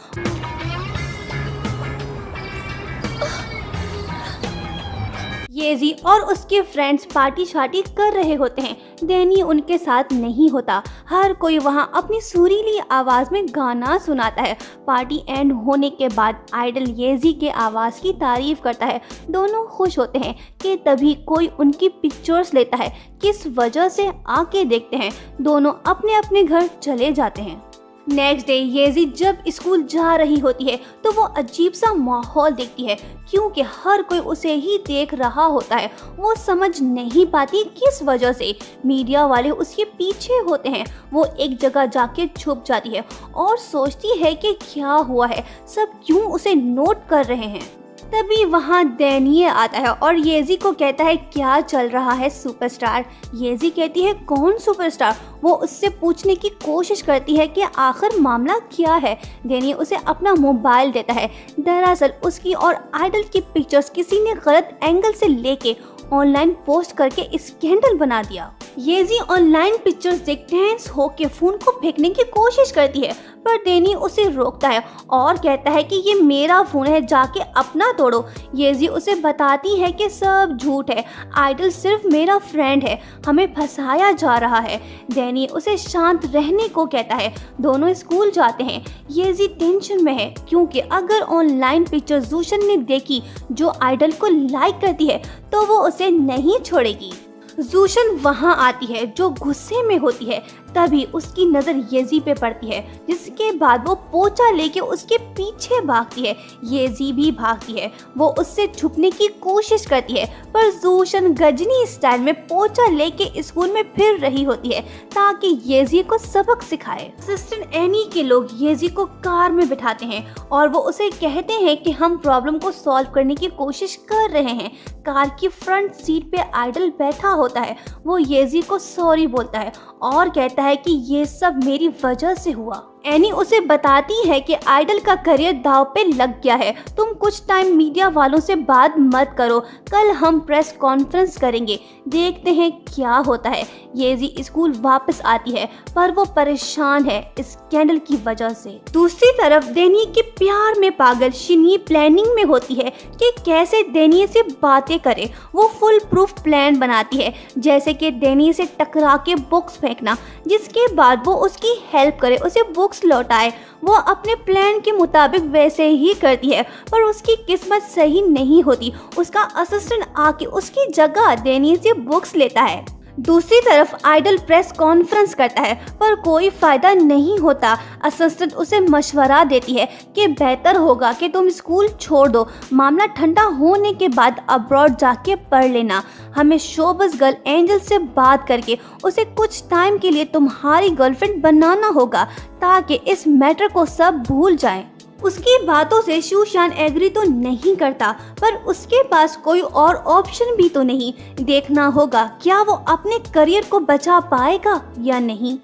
येजी और उसके फ्रेंड्स पार्टी शार्टी कर रहे होते हैं। डैनी उनके साथ नहीं होता। हर कोई वहाँ अपनी सुरीली आवाज़ में गाना सुनाता है। पार्टी एंड होने के बाद आइडल येजी के आवाज़ की तारीफ करता है। दोनों खुश होते हैं कि तभी कोई उनकी पिक्चर्स लेता है। किस वजह से आके देखते हैं। दोनों अपने अपने घर चले जाते हैं। नेक्स्ट डे येजी जब स्कूल जा रही होती है तो वो अजीब सा माहौल देखती है, क्योंकि हर कोई उसे ही देख रहा होता है। वो समझ नहीं पाती किस वजह से। मीडिया वाले उसके पीछे होते हैं। वो एक जगह जाके छुप जाती है और सोचती है कि क्या हुआ है, सब क्यों उसे नोट कर रहे हैं। तभी वहाँ डैनियल आता है और येजी को कहता है क्या चल रहा है सुपरस्टार। येजी कहती है कौन सुपरस्टार। वो उससे पूछने की कोशिश करती है कि आखिर मामला क्या है। डैनियल उसे अपना मोबाइल देता है। दरअसल उसकी और आइडल की पिक्चर्स किसी ने गलत एंगल से लेके ऑनलाइन पोस्ट करके स्कैंडल बना दिया। येजी ऑनलाइन पिक्चर्स देख टेंस होके फोन को फेंकने की कोशिश करती है, पर डैनी उसे रोकता है और कहता है कि ये मेरा फोन है, जाके अपना तोड़ो। येजी उसे बताती है कि सब झूठ है, आइडल सिर्फ मेरा फ्रेंड है, हमें फंसाया जा रहा है। डैनी उसे शांत रहने को कहता है। दोनों स्कूल जाते हैं। येजी टेंशन में है, क्योंकि अगर ऑनलाइन पिक्चर जूशन ने देखी जो आइडल को लाइक करती है तो वो उसे नहीं छोड़ेगी। जूशन वहाँ आती है जो गुस्से में होती है। तभी उसकी नज़र येजी पे पड़ती है, जिसके बाद वो पोचा लेके उसके पीछे भागती है। येजी भी भागती है। वो उससे छुपने की कोशिश करती है, पर जूशन गजनी स्टाइल में पोचा लेके स्कूल में फिर रही होती है ताकि येजी को सबक सिखाए। असिस्टेंट एनी के लोग येजी को कार में बिठाते हैं और वो उसे कहते हैं कि हम प्रॉब्लम को सॉल्व करने की कोशिश कर रहे हैं। कार की फ्रंट सीट पे आइडल बैठा होता है। वो येजी को सॉरी बोलता है और कहता है कि ये सब मेरी वजह से हुआ। एनी उसे बताती है कि आइडल का करियर दांव पे लग गया है। तुम कुछ टाइम मीडिया वालों से बात मत करो, कल हम प्रेस कॉन्फ्रेंस करेंगे, देखते हैं क्या होता है। येजी स्कूल वापस आती है, पर वो परेशान है स्कैंडल की वजह से। दूसरी तरफ डेनी के प्यार में पागल शिनी प्लानिंग में होती है कि कैसे डेनी से बातें करे। वो फुल प्रूफ प्लान बनाती है, जैसे कि डेनी से टकरा के बुक्स फेंकना, जिसके बाद वो उसकी हेल्प करे, उसे बुक्स लौटाए। वो अपने प्लान के मुताबिक वैसे ही करती है, पर उसकी किस्मत सही नहीं होती। उसका असिस्टेंट आके उसकी जगह डेनी से बुक्स लेता है। दूसरी तरफ आइडल प्रेस कॉन्फ्रेंस करता है, पर कोई फायदा नहीं होता। असिस्टेंट उसे मशवरा देती है कि बेहतर होगा कि तुम स्कूल छोड़ दो, मामला ठंडा होने के बाद अब्रॉड जाके पढ़ लेना। हमें शोबस गर्ल एंजल से बात करके उसे कुछ टाइम के लिए तुम्हारी गर्लफ्रेंड बनाना होगा, ताकि इस मैटर को सब भूल जाएं। उसकी बातों से शूशान एग्री तो नहीं करता, पर उसके पास कोई और ऑप्शन भी तो नहीं। देखना होगा क्या वो अपने करियर को बचा पाएगा या नहीं।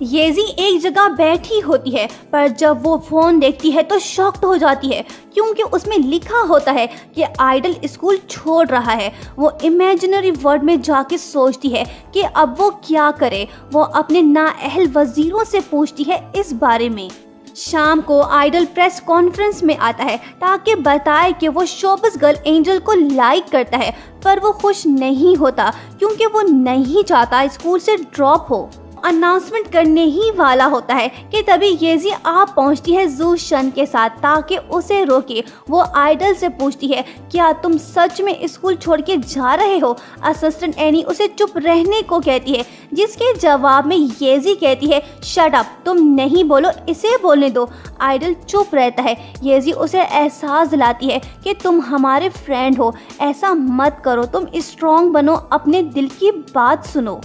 येजी एक जगह बैठी होती है, पर जब वो फोन देखती है तो शॉक्ड हो जाती है, क्योंकि उसमें लिखा होता है कि आइडल स्कूल छोड़ रहा है। वो इमेजिनरी वर्ल्ड में जाके सोचती है कि अब वो क्या करे। वो अपने नाअहल वजीरों से पूछती है इस बारे में। शाम को आइडल प्रेस कॉन्फ्रेंस में आता है ताकि बताए कि वो शोबस गर्ल एंजल को लाइक करता है, पर वो खुश नहीं होता क्योंकि वो नहीं चाहता स्कूल से ड्रॉप हो। अनाउंसमेंट करने ही वाला होता है कि तभी येजी आ पहुंचती है जूशन के साथ ताकि उसे रोके। वो आइडल से पूछती है क्या तुम सच में स्कूल छोड़ के जा रहे हो। असिस्टेंट एनी उसे चुप रहने को कहती है, जिसके जवाब में येजी कहती है शट अप, तुम नहीं बोलो, इसे बोलने दो। आइडल चुप रहता है। येजी उसे एहसास दिलाती है कि तुम हमारे फ्रेंड हो, ऐसा मत करो, तुम स्ट्रॉन्ग बनो, अपने दिल की बात सुनो।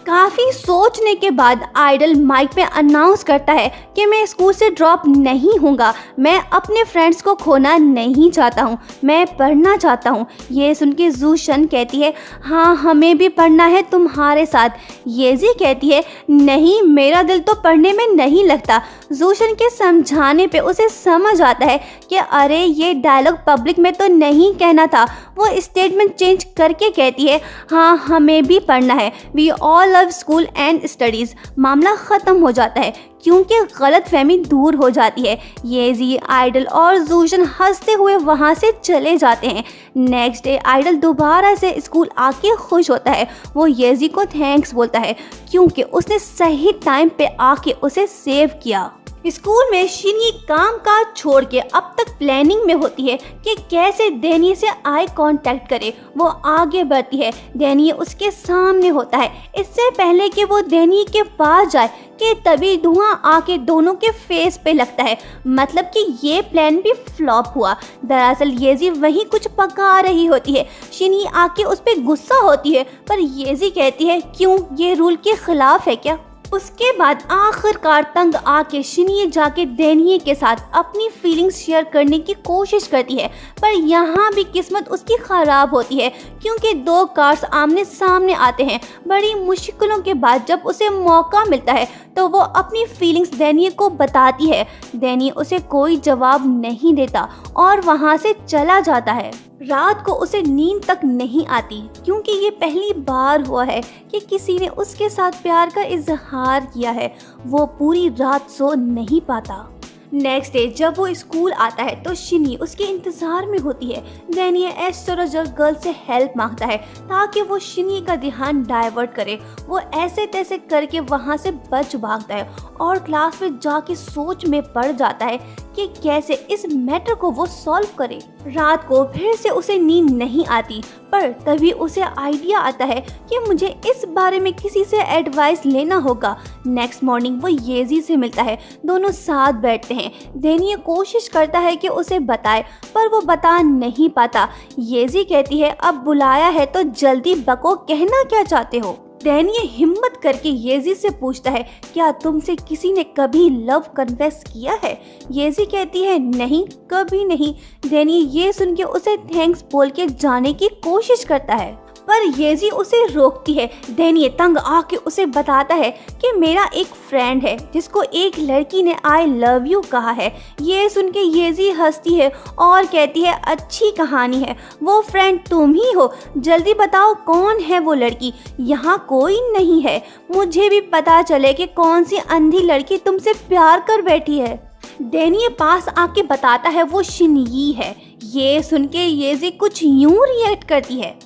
काफ़ी सोचने के बाद आइडल माइक पे अनाउंस करता है कि मैं स्कूल से ड्रॉप नहीं होऊंगा, मैं अपने फ्रेंड्स को खोना नहीं चाहता हूँ, मैं पढ़ना चाहता हूँ। ये सुन के जूशन कहती है हाँ हमें भी पढ़ना है तुम्हारे साथ। येजी कहती है नहीं, मेरा दिल तो पढ़ने में नहीं लगता। जूशन के समझाने पे उसे समझ आता है कि अरे ये डायलॉग पब्लिक में तो नहीं कहना था। वो स्टेटमेंट चेंज करके कहती है हाँ हमें भी पढ़ना है, we all love school and studies. मामला खत्म हो जाता है क्योंकि गलतफहमी दूर हो जाती है। येजी, आइडल और जूशन हंसते हुए वहाँ से चले जाते हैं। नेक्स्ट डे आइडल दोबारा से स्कूल आके खुश होता है। वो येजी को थैंक्स बोलता है क्योंकि उसने सही टाइम पे आके उसे सेव किया। स्कूल में शिनी काम काज छोड़ के अब तक प्लानिंग में होती है कि कैसे डेनी से आई कांटेक्ट करे। वो आगे बढ़ती है, डेनी उसके सामने होता है। इससे पहले कि वो डेनी के पास जाए कि तभी धुआं आके दोनों के फेस पे लगता है। मतलब कि ये प्लान भी फ्लॉप हुआ। दरअसल येजी वहीं कुछ पका रही होती है। शिनी आके उस पर गुस्सा होती है पर येजी कहती है क्यों, ये रूल के खिलाफ है क्या। उसके बाद आखिरकार तंग आके शिनी जाके डेनी के साथ अपनी फीलिंग्स शेयर करने की कोशिश करती है पर यहाँ भी किस्मत उसकी ख़राब होती है क्योंकि दो कार्स आमने सामने आते हैं। बड़ी मुश्किलों के बाद जब उसे मौका मिलता है तो वो अपनी फीलिंग्स डेनी को बताती है। डेनी उसे कोई जवाब नहीं देता और वहाँ से चला जाता है। रात को उसे नींद तक नहीं आती क्योंकि ये पहली बार हुआ है कि किसी ने उसके साथ प्यार का इजहार किया है। वो पूरी रात सो नहीं पाता। नेक्स्ट डे जब वो स्कूल आता है तो शिनी उसके इंतज़ार में होती है। डेनी एस्ट्रोलॉजर गर्ल से हेल्प मांगता है ताकि वो शिनी का ध्यान डाइवर्ट करे। वो ऐसे तैसे करके वहाँ से बच भागता है और क्लास में जाके सोच में पड़ जाता है कि कैसे इस मैटर को वो सॉल्व करे। रात को फिर से उसे नींद नहीं आती पर तभी उसे आइडिया आता है कि मुझे इस बारे में किसी से एडवाइस लेना होगा। नेक्स्ट मॉर्निंग वो येजी से मिलता है। दोनों साथ बैठते हैं। डेनी कोशिश करता है कि उसे बताए पर वो बता नहीं पाता। येजी कहती है अब बुलाया है तो जल्दी बको, कहना क्या चाहते हो। डेनी हिम्मत करके येजी से पूछता है क्या तुमसे किसी ने कभी लव कन्फेस किया है। येजी कहती है नहीं, कभी नहीं। डेनी ये सुन के उसे थैंक्स बोल के जाने की कोशिश करता है पर येजी उसे रोकती है। डेनी तंग आके उसे बताता है कि मेरा एक फ्रेंड है जिसको एक लड़की ने आई लव यू कहा है। ये सुन के येजी हंसती है और कहती है अच्छी कहानी है, वो फ्रेंड तुम ही हो, जल्दी बताओ कौन है वो लड़की। यहाँ कोई नहीं है, मुझे भी पता चले कि कौन सी अंधी लड़की तुमसे प्यार कर बैठी है। डेनी पास आके बताता है वो शिनयी है। ये सुन के येजी कुछ यूं रिएक्ट करती है।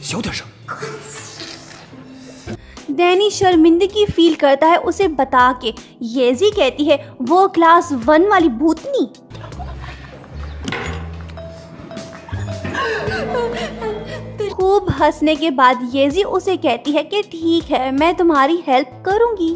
小点声。 डेनी शर्मिंदगी फील करता है उसे बता के। येजी कहती है वो क्लास 1 वाली भूतनी। खूब हंसने के बाद येजी उसे कहती है कि ठीक है मैं तुम्हारी हेल्प करूंगी।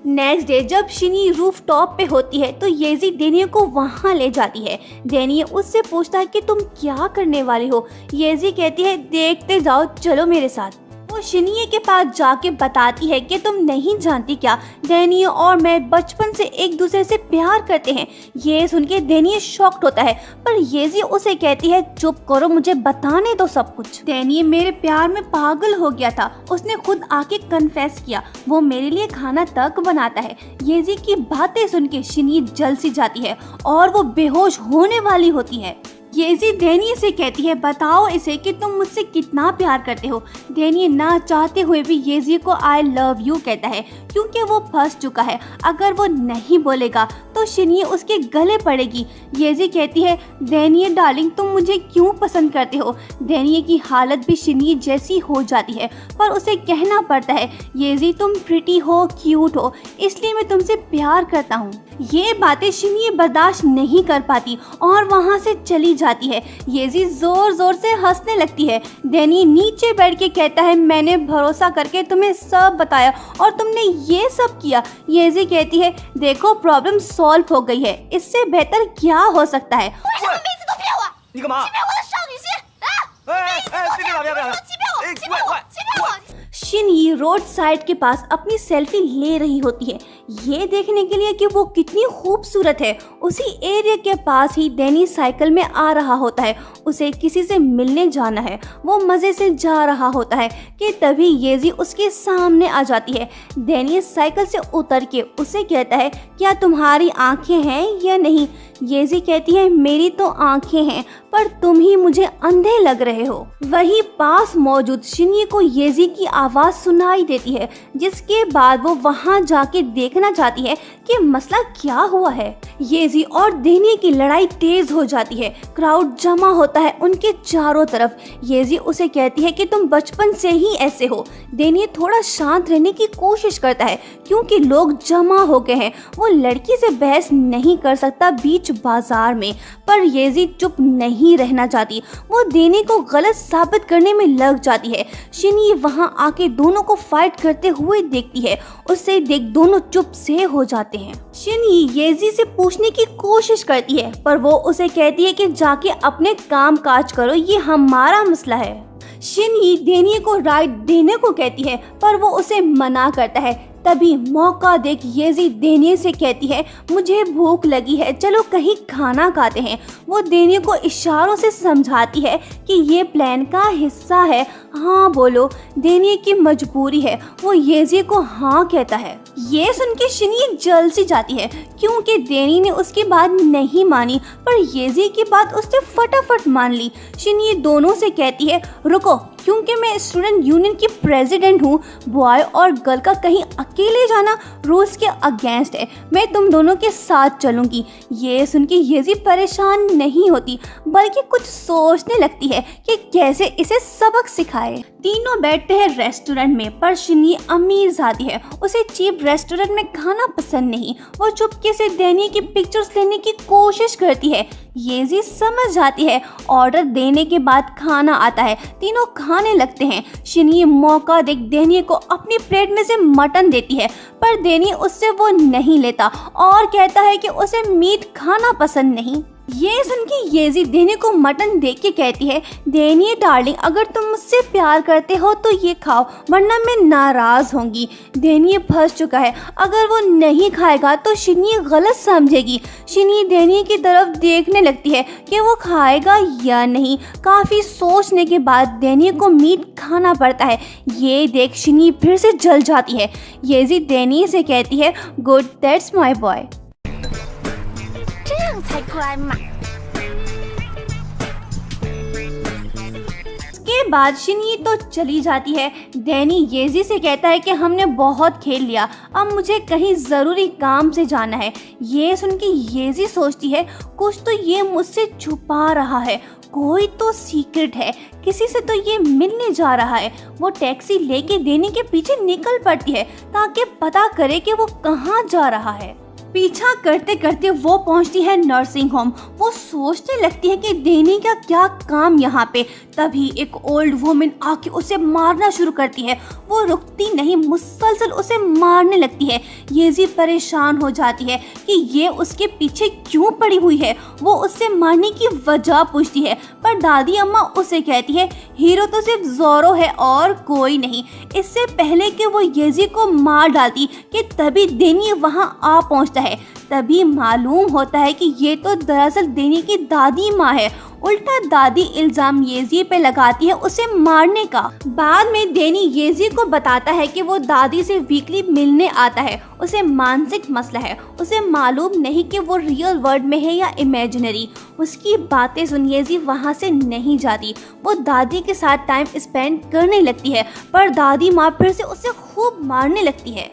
नेक्स्ट डे जब शिनी रूफ टॉप पे होती है तो येजी डेनी को वहाँ ले जाती है। डेनी उससे पूछता है कि तुम क्या करने वाली हो। येजी कहती है देखते जाओ, चलो मेरे साथ। वो शिनी के पास जाके बताती है कि तुम नहीं जानती क्या, डेनी और मैं बचपन से एक दूसरे से प्यार करते हैं। ये सुन के डेनी शॉक्ड होता है पर येजी उसे कहती है चुप करो, मुझे बताने दो सब कुछ। डेनी मेरे प्यार में पागल हो गया था, उसने खुद आके कन्फेस किया, वो मेरे लिए खाना तक बनाता है। येजी की बातें सुन के शिनी जल सी जाती है और वो बेहोश होने वाली होती है। येजी डेनी से कहती है बताओ इसे कि तुम मुझसे कितना प्यार करते हो। डेनी ना चाहते हुए भी येजी को आई लव यू कहता है क्योंकि वो फंस चुका है। अगर वो नहीं बोलेगा तो शिनी उसके गले पड़ेगी। येजी कहती है डेनी डार्लिंग तुम मुझे क्यों पसंद करते हो। डेनी की हालत भी शिनी जैसी हो जाती है पर उसे कहना पड़ता है येजी तुम प्रिटी हो, क्यूट हो, इसलिए मैं तुमसे प्यार करता हूँ। ये बातें शिनी बर्दाश्त नहीं कर पाती और वहाँ से चली जाती है। येजी जोर जोर से हंसने लगती है। डेनी नीचे बैठ के कहता है मैंने भरोसा करके तुम्हें सब बताया और तुमने ये सब किया। येजी कहती है देखो प्रॉब्लम सॉल्व हो गई है, इससे बेहतर क्या हो सकता है। 为什么每次都骗我？ 你干嘛？ 欺骗我的少女心啊！ 别！ 欺骗我！欺骗我！欺骗我！ शिनी रोड साइड के पास अपनी सेल्फी ले रही होती है। ये देखने के लिए कि वो कितनी खूबसूरत है। उसी एरिया के पास ही डैनी साइकिल में आ रहा होता है, उसे किसी से मिलने जाना है। वो मज़े से जा रहा होता है कि तभी येजी उसके सामने आ जाती है। डैनी साइकिल से उतर के उसे कहता है, क्या तुम्हारी आंखें हैं या नहीं? येजी कहती है, मेरी तो आंखें हैं, पर तुम ही मुझे अंधे लग रहे हो। वहीं पास मौजूद शिन्ये को येजी की आवाज़ सुनाई देती है, जिसके बाद वो वहां जाके देखना चाहती है कि मसला क्या हुआ है। येजी और डैनी की लड़ाई तेज हो जाती है। क्राउड जमा होता है उनके चारों तरफ। येजी उसे कहती है कि तुम बचपन से ही ऐसे हो। डैनी थोड़ा शांत रहने की कोशिश करता है क्योंकि लोग जमा हो गए हैं। वो लड़की से बहस नहीं कर सकता बीच बाजार में, पर येजी चुप नहीं रहना चाहती। वो डैनी को गलत साबित करने में लग जाती है। शिन्ये वहां आके दोनों को फाइट करते हुए देखती है। उससे देख दोनों चुप से हो जाते हैं। शिन्ये येजी से पूछने की कोशिश करती है, पर वो उसे कहती है कि जाके अपने काम काज करो, ये हमारा मसला है। शिन्ये डैनी को राइट देने को कहती है, पर वो उसे मना करता है। तभी मौका देख येजी डैनी से कहती है, मुझे भूख लगी है, चलो कहीं खाना खाते हैं। वो डैनी को इशारों से समझाती है कि ये प्लान का हिस्सा है, हाँ बोलो। डैनी की मजबूरी है, वो येजी को हाँ कहता है। ये सुन के शिन्ये जल सी जाती है क्योंकि डैनी ने उसकी बात नहीं मानी, पर येजी की बात उसने फटाफट मान ली। शिन्ये दोनों से कहती है, रुको, क्योंकि मैं स्टूडेंट यूनियन की प्रेसिडेंट हूँ। बॉय और गर्ल का कहीं अकेले जाना रूल्स के अगेंस्ट है, मैं तुम दोनों के साथ चलूंगी। ये सुन के येजी परेशान नहीं होती, बल्कि कुछ सोचने लगती है कि कैसे इसे सबक सिखाए। तीनों बैठते हैं रेस्टोरेंट में, पर शिन्ये अमीर ज़ादी है, उसे चीप रेस्टोरेंट में खाना पसंद नहीं। वो चुपके से डैनी की पिक्चर्स लेने की कोशिश करती है। येजी समझ जाती है। ऑर्डर देने के बाद खाना आता है, तीनों खाने लगते हैं। शिन्ये मौका देख डैनी को अपनी प्लेट में से मटन देती है, पर डैनी उससे वो नहीं लेता और कहता है कि उसे मीट खाना पसंद नहीं। ये सुन के येजी डैनी को मटन देख के कहती है, डैनी डार्लिंग, अगर तुम मुझसे प्यार करते हो तो ये खाओ, वरना मैं नाराज होंगी। डैनी फंस चुका है, अगर वो नहीं खाएगा तो शिन्ये गलत समझेगी। शिन्ये डैनी की तरफ देखने लगती है कि वो खाएगा या नहीं। काफ़ी सोचने के बाद डैनी को मीट खाना पड़ता है। ये देख शिन्ये फिर से जल जाती है। येजी डैनी से कहती है, गुड, दैट्स माय बॉय। 这样才乖嘛。 के बाद शिन्ये तो चली जाती है। डैनी येजी से कहता है कि हमने बहुत खेल लिया, अब मुझे कहीं ज़रूरी काम से जाना है। ये सुन के येजी सोचती है, कुछ तो ये मुझसे छुपा रहा है, कोई तो सीक्रेट है, किसी से तो ये मिलने जा रहा है। वो टैक्सी लेके डैनी के पीछे निकल पड़ती है ताकि पता करे कि वो कहाँ जा रहा है। पीछा करते करते वो पहुंचती है नर्सिंग होम। वो सोचने लगती है कि डैनी का क्या काम यहाँ पे। तभी एक ओल्ड वुमन आके उसे मारना शुरू करती है। वो रुकती नहीं, मुसलसल उसे मारने लगती है। येजी परेशान हो जाती है कि ये उसके पीछे क्यों पड़ी हुई है। वो उससे मारने की वजह पूछती है, पर दादी अम्मा उसे कहती है, हीरो तो सिर्फ ज़ोरो है और कोई नहीं। इससे पहले कि वो येजी को मार डालती कि तभी डैनी वहाँ आ पहुँचता है। तभी मालूम होता है कि ये तो दरअसल डैनी की दादी माँ है। उल्टा दादी इल्जाम येजी पे लगाती है उसे मारने का। बाद में डैनी येजी को बताता है कि वो दादी से वीकली मिलने आता है, उसे मानसिक मसला है। उसे मालूम नहीं कि वो रियल वर्ल्ड में है या इमेजिनरी। उसकी बातें सुन येजी वहाँ से नहीं जाती। वो दादी के साथ टाइम स्पेंड करने लगती है, पर दादी माँ फिर से उसे खूब मारने लगती है।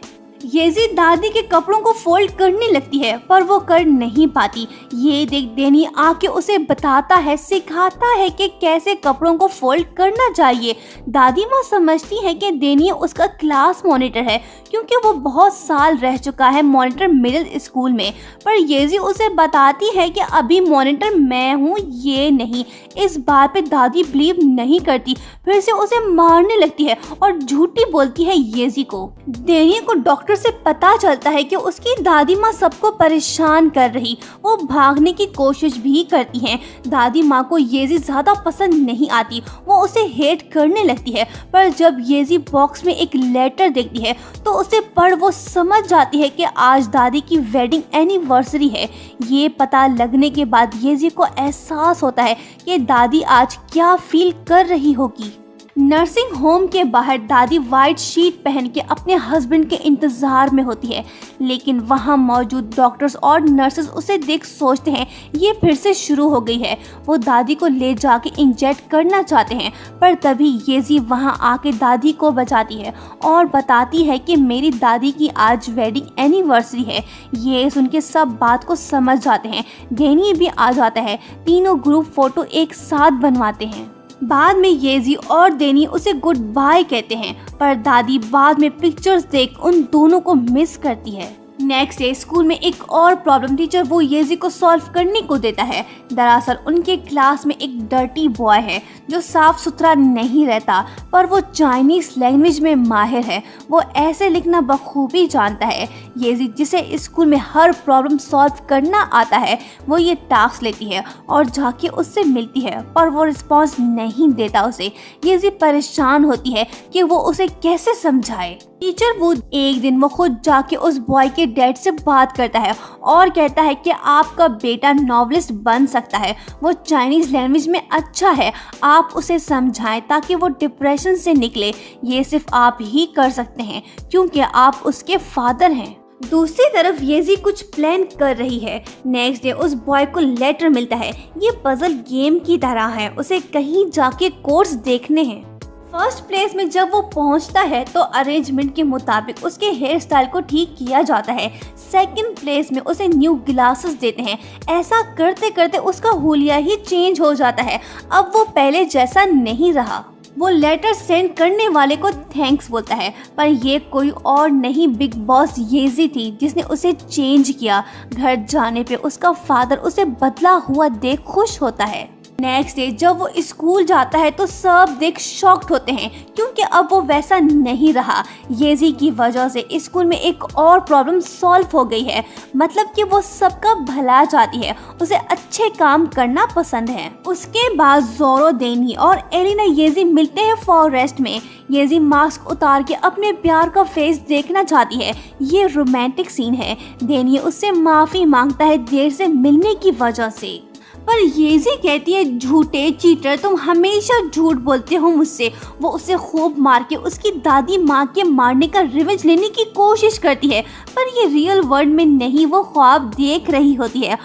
येजी दादी के कपड़ों को फोल्ड करने लगती है, पर वो कर नहीं पाती। ये देख डैनी आके उसे बताता है, सिखाता है कि कैसे कपड़ों को फोल्ड करना चाहिए। दादी माँ समझती है कि डैनी उसका क्लास मॉनिटर है, क्योंकि वो बहुत साल रह चुका है मॉनिटर मिडिल स्कूल में। पर येजी उसे बताती है कि अभी मॉनिटर मैं हूँ, ये नहीं। इस बात पे दादी बिलीव नहीं करती, फिर से उसे मारने लगती है और झूठी बोलती है येजी को। डैनी को डॉक्टर डॉक्टर से पता चलता है कि उसकी दादी माँ सबको परेशान कर रही, वो भागने की कोशिश भी करती हैं। दादी माँ को येजी ज़्यादा पसंद नहीं आती, वो उसे हेट करने लगती है। पर जब येजी बॉक्स में एक लेटर देखती है तो उसे पढ़ वो समझ जाती है कि आज दादी की वेडिंग एनिवर्सरी है। ये पता लगने के बाद येजी को एहसास होता है कि दादी आज क्या फील कर रही होगी। नर्सिंग होम के बाहर दादी वाइट शीट पहन के अपने हस्बैंड के इंतजार में होती है, लेकिन वहां मौजूद डॉक्टर्स और नर्सेस उसे देख सोचते हैं ये फिर से शुरू हो गई है। वो दादी को ले जाके इंजेक्ट करना चाहते हैं, पर तभी येजी वहां आके दादी को बचाती है और बताती है कि मेरी दादी की आज वेडिंग एनिवर्सरी है। ये सुन के सब बात को समझ जाते हैं। डेनी भी आ जाता है, तीनों ग्रुप फोटो एक साथ बनवाते हैं। बाद में येजी और डेनी उसे गुड बाय कहते हैं, पर दादी बाद में पिक्चर्स देख उन दोनों को मिस करती है। नेक्स्ट डे स्कूल में एक और प्रॉब्लम टीचर वो येजी को सॉल्व करने को देता है। दरअसल उनके क्लास में एक डर्टी बॉय है जो साफ सुथरा नहीं रहता, पर वो चाइनीज लैंग्वेज में माहिर है। वो ऐसे लिखना बखूबी जानता है। येजी जिसे स्कूल में हर प्रॉब्लम सॉल्व करना आता है, वो ये टास्क लेती है और जाके उससे मिलती है, पर वो रिस्पॉन्स नहीं देता उसे। येजी परेशान होती है कि वो उसे कैसे समझाए। टीचर वो एक दिन वो खुद जाके उस बॉय के डैड से बात करता है और कहता है कि आपका बेटा नॉवलिस्ट बन सकता है, वो चाइनीज लैंग्वेज में अच्छा है, आप उसे समझाएं ताकि वो डिप्रेशन से निकले। ये सिर्फ आप ही कर सकते हैं क्योंकि आप उसके फादर हैं। दूसरी तरफ येजी कुछ प्लान कर रही है। नेक्स्ट डे उस बॉय को लेटर मिलता है। ये पजल गेम की तरह है, उसे कहीं जाके कोर्स देखने हैं। फर्स्ट प्लेस में जब वो पहुंचता है तो अरेंजमेंट के मुताबिक उसके हेयर स्टाइल को ठीक किया जाता है। सेकंड प्लेस में उसे न्यू ग्लासेस देते हैं। ऐसा करते करते उसका हुलिया ही चेंज हो जाता है, अब वो पहले जैसा नहीं रहा। वो लेटर सेंड करने वाले को थैंक्स बोलता है, पर ये कोई और नहीं बिग बॉस येजी थी जिसने उसे चेंज किया। घर जाने पे उसका फादर उसे बदला हुआ देख खुश होता है। नेक्स्ट डे जब वो स्कूल जाता है तो सब देख शॉक्ड होते हैं क्योंकि अब वो वैसा नहीं रहा। येजी की वजह से स्कूल में एक और प्रॉब्लम सॉल्व हो गई है, मतलब कि वो सबका भला चाहती है, उसे अच्छे काम करना पसंद है। उसके बाद जोरो, डेनी और एलिना येजी मिलते हैं फॉरेस्ट में। येजी मास्क उतार के अपने प्यार का फेस देखना चाहती है। ये रोमांटिक सीन है। डेनी उससे माफी मांगता है देर से मिलने की वजह से, पर येजी कहती है झूठे चीटर, तुम हमेशा झूठ बोलते हो मुझसे। वो उसे खूब मार के उसकी दादी माँ के मारने का रिवेंज लेने की कोशिश करती है, पर ये रियल वर्ल्ड में नहीं, वो ख्वाब देख रही होती है।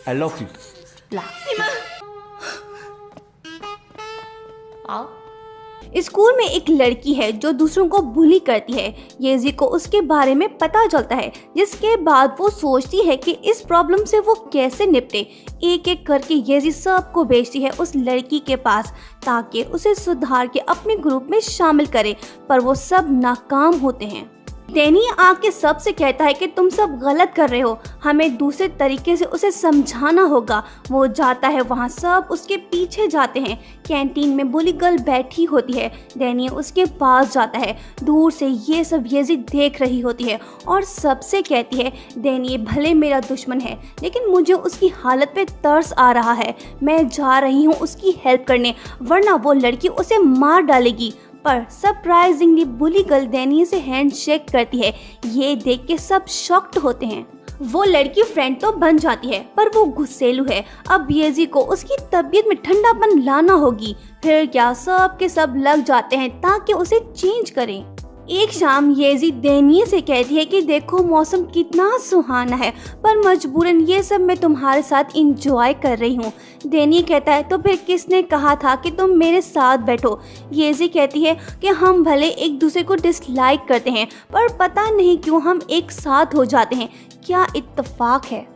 I love you。स्कूल में एक लड़की है जो दूसरों को बुली करती है। येजी को उसके बारे में पता चलता है, जिसके बाद वो सोचती है कि इस प्रॉब्लम से वो कैसे निपटे। एक एक करके येजी सबको भेजती है उस लड़की के पास ताकि उसे सुधार के अपने ग्रुप में शामिल करे, पर वो सब नाकाम होते हैं। डेनी आके सबसे कहता है कि तुम सब गलत कर रहे हो, हमें दूसरे तरीके से उसे समझाना होगा। वो जाता है, वहाँ सब उसके पीछे जाते हैं। कैंटीन में बुली गर्ल बैठी होती है। डेनी उसके पास जाता है। दूर से ये सब येजी देख रही होती है और सबसे कहती है, डेनी भले मेरा दुश्मन है लेकिन मुझे उसकी हालत पे तरस आ रहा है, मैं जा रही हूँ उसकी हेल्प करने, वरना वो लड़की उसे मार डालेगी। पर सरप्राइजिंगली बुली गर्ल डेनी से हैंडशेक करती है। ये देख के सब शॉक्ड होते हैं। वो लड़की फ्रेंड तो बन जाती है, पर वो गुस्सेलू है। अब येजी को उसकी तबीयत में ठंडापन लाना होगी। फिर क्या, सब के सब लग जाते हैं ताकि उसे चेंज करें। एक शाम येजी डेनी से कहती है कि देखो मौसम कितना सुहाना है, पर मजबूरन ये सब मैं तुम्हारे साथ इंजॉय कर रही हूँ। डेनी कहता है तो फिर किसने कहा था कि तुम मेरे साथ बैठो। येजी कहती है कि हम भले एक दूसरे को डिसलाइक करते हैं, पर पता नहीं क्यों हम एक साथ हो जाते हैं, क्या इत्तेफाक है।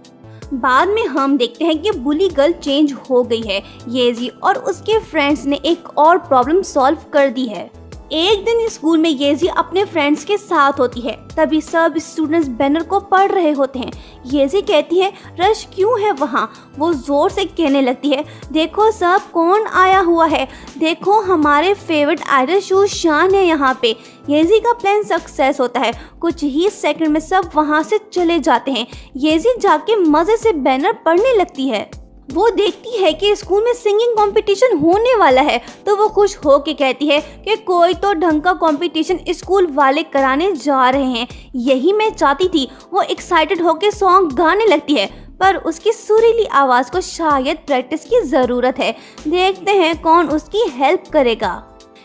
बाद में हम देखते हैं कि बुली गर्ल चेंज हो गई है। येजी और उसके फ्रेंड्स ने एक और प्रॉब्लम सॉल्व कर दी है। एक दिन स्कूल में येजी अपने फ्रेंड्स के साथ होती है। तभी सब स्टूडेंट्स बैनर को पढ़ रहे होते हैं। येजी कहती है रश क्यों है वहाँ। वो जोर से कहने लगती है देखो सब कौन आया हुआ है, देखो हमारे फेवरेट आइडल शूशान है यहाँ पे। येजी का प्लान सक्सेस होता है। कुछ ही सेकंड में सब वहाँ से चले जाते हैं। येजी जाके मजे से बैनर पढ़ने लगती है। वो देखती है कि स्कूल में सिंगिंग कंपटीशन होने वाला है तो वो खुश हो के कहती है कि कोई तो ढंग का कंपटीशन स्कूल वाले कराने जा रहे हैं, यही मैं चाहती थी। वो एक्साइटेड होके सॉन्ग गाने लगती है पर उसकी सुरीली आवाज़ को शायद प्रैक्टिस की ज़रूरत है। देखते हैं कौन उसकी हेल्प करेगा।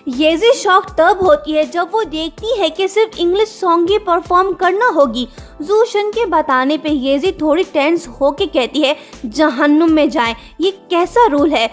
येजी शॉक तब होती है जब वो देखती है कि सिर्फ इंग्लिश सॉन्ग ही परफॉर्म करना होगी। जूशन के बताने पे येजी थोड़ी टेंस होके कहती है जहन्नुम में जाएं, ये कैसा रूल है।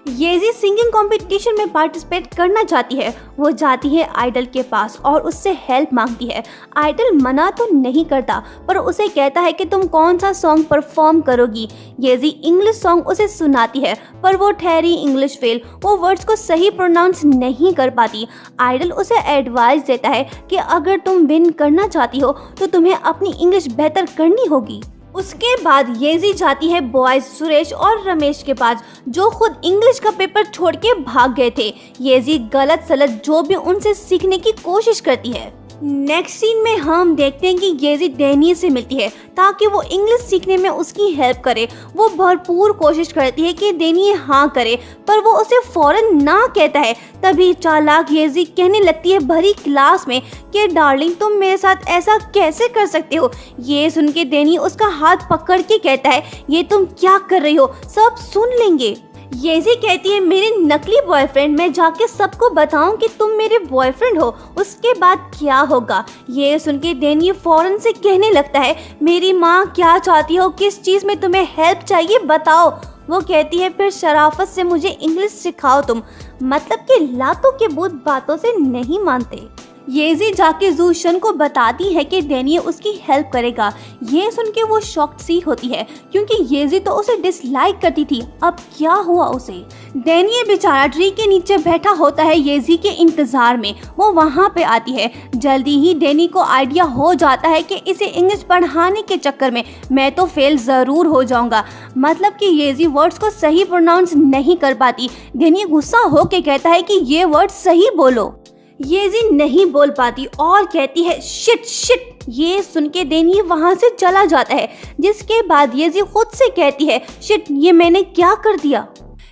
येजी सिंगिंग कंपटीशन में पार्टिसिपेट करना चाहती है। वो जाती है आइडल के पास और उससे हेल्प मांगती है। आइडल मना तो नहीं करता पर उसे कहता है कि तुम कौन सा सॉन्ग परफॉर्म करोगी। येजी इंग्लिश सॉन्ग उसे सुनाती है पर वो ठहरी इंग्लिश फेल, वो वर्ड्स को सही प्रोनाउंस नहीं कर पाती। आइडल उसे एडवाइस देता है कि अगर तुम विन करना चाहती हो तो तुम्हें अपनी इंग्लिश बेहतर करनी होगी। उसके बाद येजी जाती है बॉयज सुरेश और रमेश के पास जो खुद इंग्लिश का पेपर छोड़ के भाग गए थे। येजी गलत सलत जो भी उनसे सीखने की कोशिश करती है। नेक्स्ट सीन में हम देखते हैं कि येजी डैनी से मिलती है ताकि वो इंग्लिश सीखने में उसकी हेल्प करे। वो भरपूर कोशिश करती है कि डैनी हाँ करे पर वो उसे फौरन ना कहता है। तभी चालाक येजी कहने लगती है भरी क्लास में कि डार्लिंग तुम मेरे साथ ऐसा कैसे कर सकते हो। ये सुन के डैनी उसका हाथ पकड़ के कहता है ये तुम क्या कर रही हो, सब सुन लेंगे। येजी कहती है मेरे नकली बॉयफ्रेंड, मैं जाके सबको बताऊं कि तुम मेरे बॉयफ्रेंड हो, उसके बाद क्या होगा। ये सुन के डैनी फौरन से कहने लगता है मेरी माँ क्या चाहती हो, किस चीज़ में तुम्हें हेल्प चाहिए बताओ। वो कहती है फिर शराफत से मुझे इंग्लिश सिखाओ तुम, मतलब कि लातों के भूत बातों से नहीं मानते। येजी जाके जूशन को बताती है कि डैनी उसकी हेल्प करेगा। ये सुन के वो शॉक्ड सी होती है क्योंकि येजी तो उसे डिसलाइक करती थी, अब क्या हुआ उसे। डैनी बेचारा ट्री के नीचे बैठा होता है येजी के इंतजार में। वो वहाँ पे आती है। जल्दी ही डैनी को आइडिया हो जाता है कि इसे इंग्लिश पढ़ाने के चक्कर में मैं तो फेल ज़रूर हो जाऊँगा, मतलब कि येजी वर्ड्स को सही प्रोनाउंस नहीं कर पाती। डैनी गुस्सा होके कहता है कि ये वर्ड सही बोलो। येजी नहीं बोल पाती और कहती है शिट शिट। ये सुन के डैनी वहाँ से चला जाता है जिसके बाद येजी खुद से कहती है शिट ये मैंने क्या कर दिया।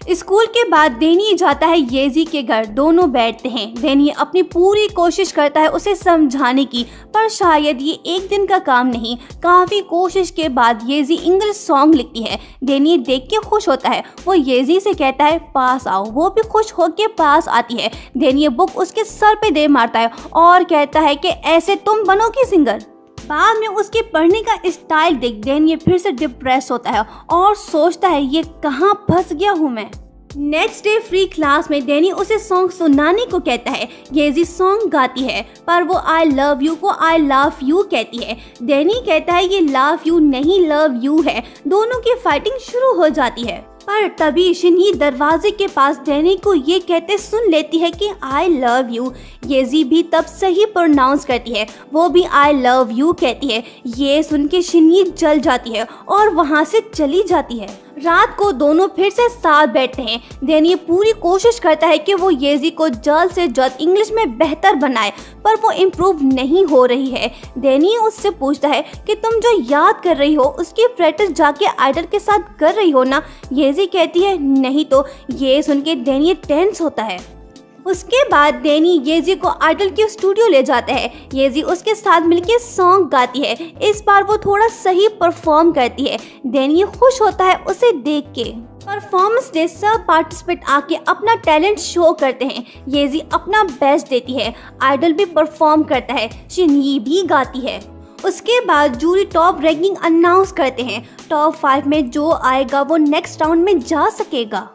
स्कूल के बाद डैनी जाता है येजी के घर, दोनों बैठते हैं। डैनी अपनी पूरी कोशिश करता है उसे समझाने की पर शायद ये एक दिन का काम नहीं। काफ़ी कोशिश के बाद येजी इंग्लिश सॉन्ग लिखती है। डैनी देख के खुश होता है। वो येजी से कहता है पास आओ, वो भी खुश होके पास आती है। डैनी बुक उसके सर पे दे मारता है और कहता है कि ऐसे तुम बनोगी सिंगर। बाद में उसके पढ़ने का स्टाइल देख डैनी फिर से डिप्रेस होता है और सोचता है ये कहाँ फंस गया हूँ मैं। नेक्स्ट डे फ्री क्लास में डैनी उसे सॉन्ग सुनाने को कहता है। येजी सॉन्ग गाती है पर वो आई लव यू को आई लव यू कहती है। डैनी कहता है ये लव यू नहीं लव यू है। दोनों की फाइटिंग शुरू हो जाती है पर तभी शिन्ही दरवाजे के पास डैनी को ये कहते सुन लेती है कि आई लव यू। येजी भी तब सही प्रोनाउंस करती है, वो भी आई लव यू कहती है। ये सुन के शिन्ही जल जाती है और वहाँ से चली जाती है। रात को दोनों फिर से साथ बैठते हैं। डैनी पूरी कोशिश करता है कि वो येजी को जल्द से जल्द इंग्लिश में बेहतर बनाए पर वो इम्प्रूव नहीं हो रही है। डैनी उससे पूछता है कि तुम जो याद कर रही हो उसकी प्रैक्टिस जाके आइडल के साथ कर रही हो ना। येजी कहती है नहीं तो। ये सुन के डैनी टेंस होता है। उसके बाद डैनी येजी को आइडल के स्टूडियो ले जाता है। येजी उसके साथ मिलकर सॉन्ग गाती है। इस बार वो थोड़ा सही परफॉर्म करती है। डैनी खुश होता है उसे देख के। परफॉर्मेंस डे सब पार्टिसिपेट आके अपना टैलेंट शो करते हैं। येजी अपना बेस्ट देती है। आइडल भी परफॉर्म करता है। शिन्ही भी गाती है। उसके बाद जूरी टॉप रैंकिंग अनाउंस करते हैं। टॉप 5 में जो आएगा वो नेक्स्ट राउंड में जा सकेगा।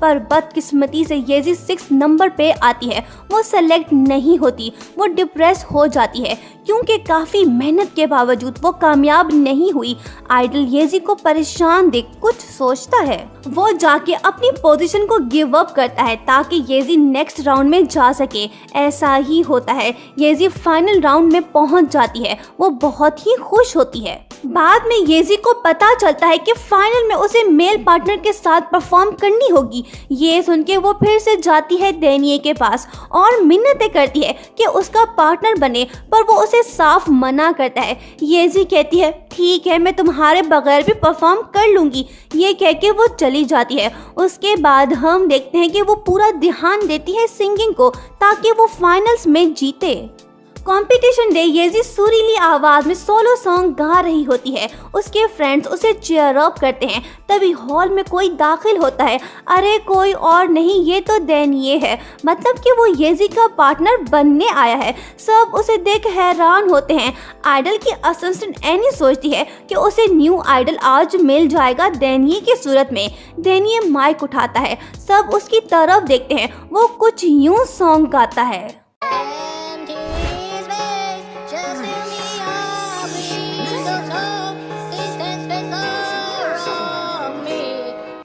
पर बदकिस्मती से येजी 6 नंबर पे आती है। वो सेलेक्ट नहीं होती, वो डिप्रेस हो जाती है क्योंकि काफ़ी मेहनत के बावजूद वो कामयाब नहीं हुई। आइडल येजी को परेशान देख कुछ सोचता है। वो जाके अपनी पोजीशन को गिव अप करता है ताकि येजी नेक्स्ट राउंड में जा सके। ऐसा ही होता है, येजी फाइनल राउंड में पहुंच जाती है। वो बहुत ही खुश होती है। बाद में येजी को पता चलता है कि फाइनल में उसे मेल पार्टनर के साथ परफॉर्म करनी होगी। ये सुन के वो फिर से जाती है डेनिये के पास और मिन्नतें करती है कि उसका पार्टनर बने, पर वो उसे साफ मना करता है। येजी कहती है ठीक है, मैं तुम्हारे बगैर भी परफॉर्म कर लूंगी। ये कह के वो चली जाती है। उसके बाद हम देखते हैं कि वो पूरा ध्यान देती है सिंगिंग को ताकि वो फाइनल्स में जीते। कंपटीशन डे येजी सुरीली आवाज में सोलो सॉन्ग गा रही होती है। उसके फ्रेंड्स उसे चीयर अप करते हैं। तभी हॉल में कोई दाखिल होता है। अरे कोई और नहीं, ये तो डेनिये है, मतलब कि वो येजी का पार्टनर बनने आया है। सब उसे देख हैरान होते हैं। आइडल की असिस्टेंट एनी सोचती है कि उसे न्यू आइडल आज मिल जाएगा डेनिये की सूरत में। डेनिये माइक उठाता है, सब उसकी तरफ देखते हैं। वो कुछ यूं सॉन्ग गाता है।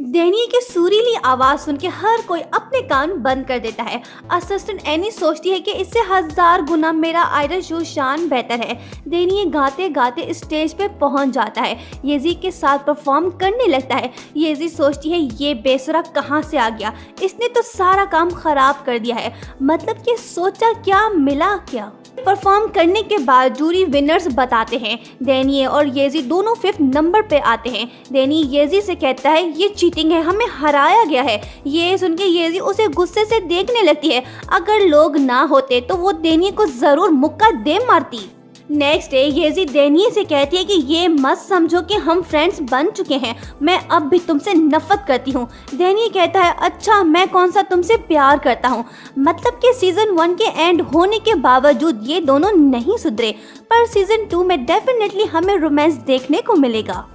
डेनिये की सुरीली आवाज सुन के हर कोई अपने कान बंद कर देता है। असिस्टेंट एनी सोचती है कि इससे 1000 गुना मेरा आइडल शूशान बेहतर है। डेनिये गाते गाते स्टेज पे पहुंच जाता है। येजी के साथ परफॉर्म करने लगता है। येजी सोचती है ये बेसुरा कहाँ से आ गया, इसने तो सारा काम खराब कर दिया है। मतलब कि सोचा क्या मिला क्या। परफॉर्म करने के बाद जूरी विनर्स बताते हैं। डेनिये और येजी दोनों 5th नंबर पे आते हैं। डेनिये येजी से कहता है ये चीटिंग है, हमें हराया गया है। ये सुन के येजी उसे गुस्से से देखने लगती है। अगर लोग ना होते तो वो डेनिये को जरूर मुक्का दे मारती। नेक्स्ट डे येजी डेनिये से कहती है कि ये मत समझो कि हम फ्रेंड्स बन चुके हैं, मैं अब भी तुमसे नफरत करती हूँ। डेनिये कहता है अच्छा, मैं कौन सा तुमसे प्यार करता हूँ। मतलब कि सीजन 1 के एंड होने के बावजूद ये दोनों नहीं सुधरे, पर सीजन 2 में डेफिनेटली हमें रोमांस देखने को मिलेगा।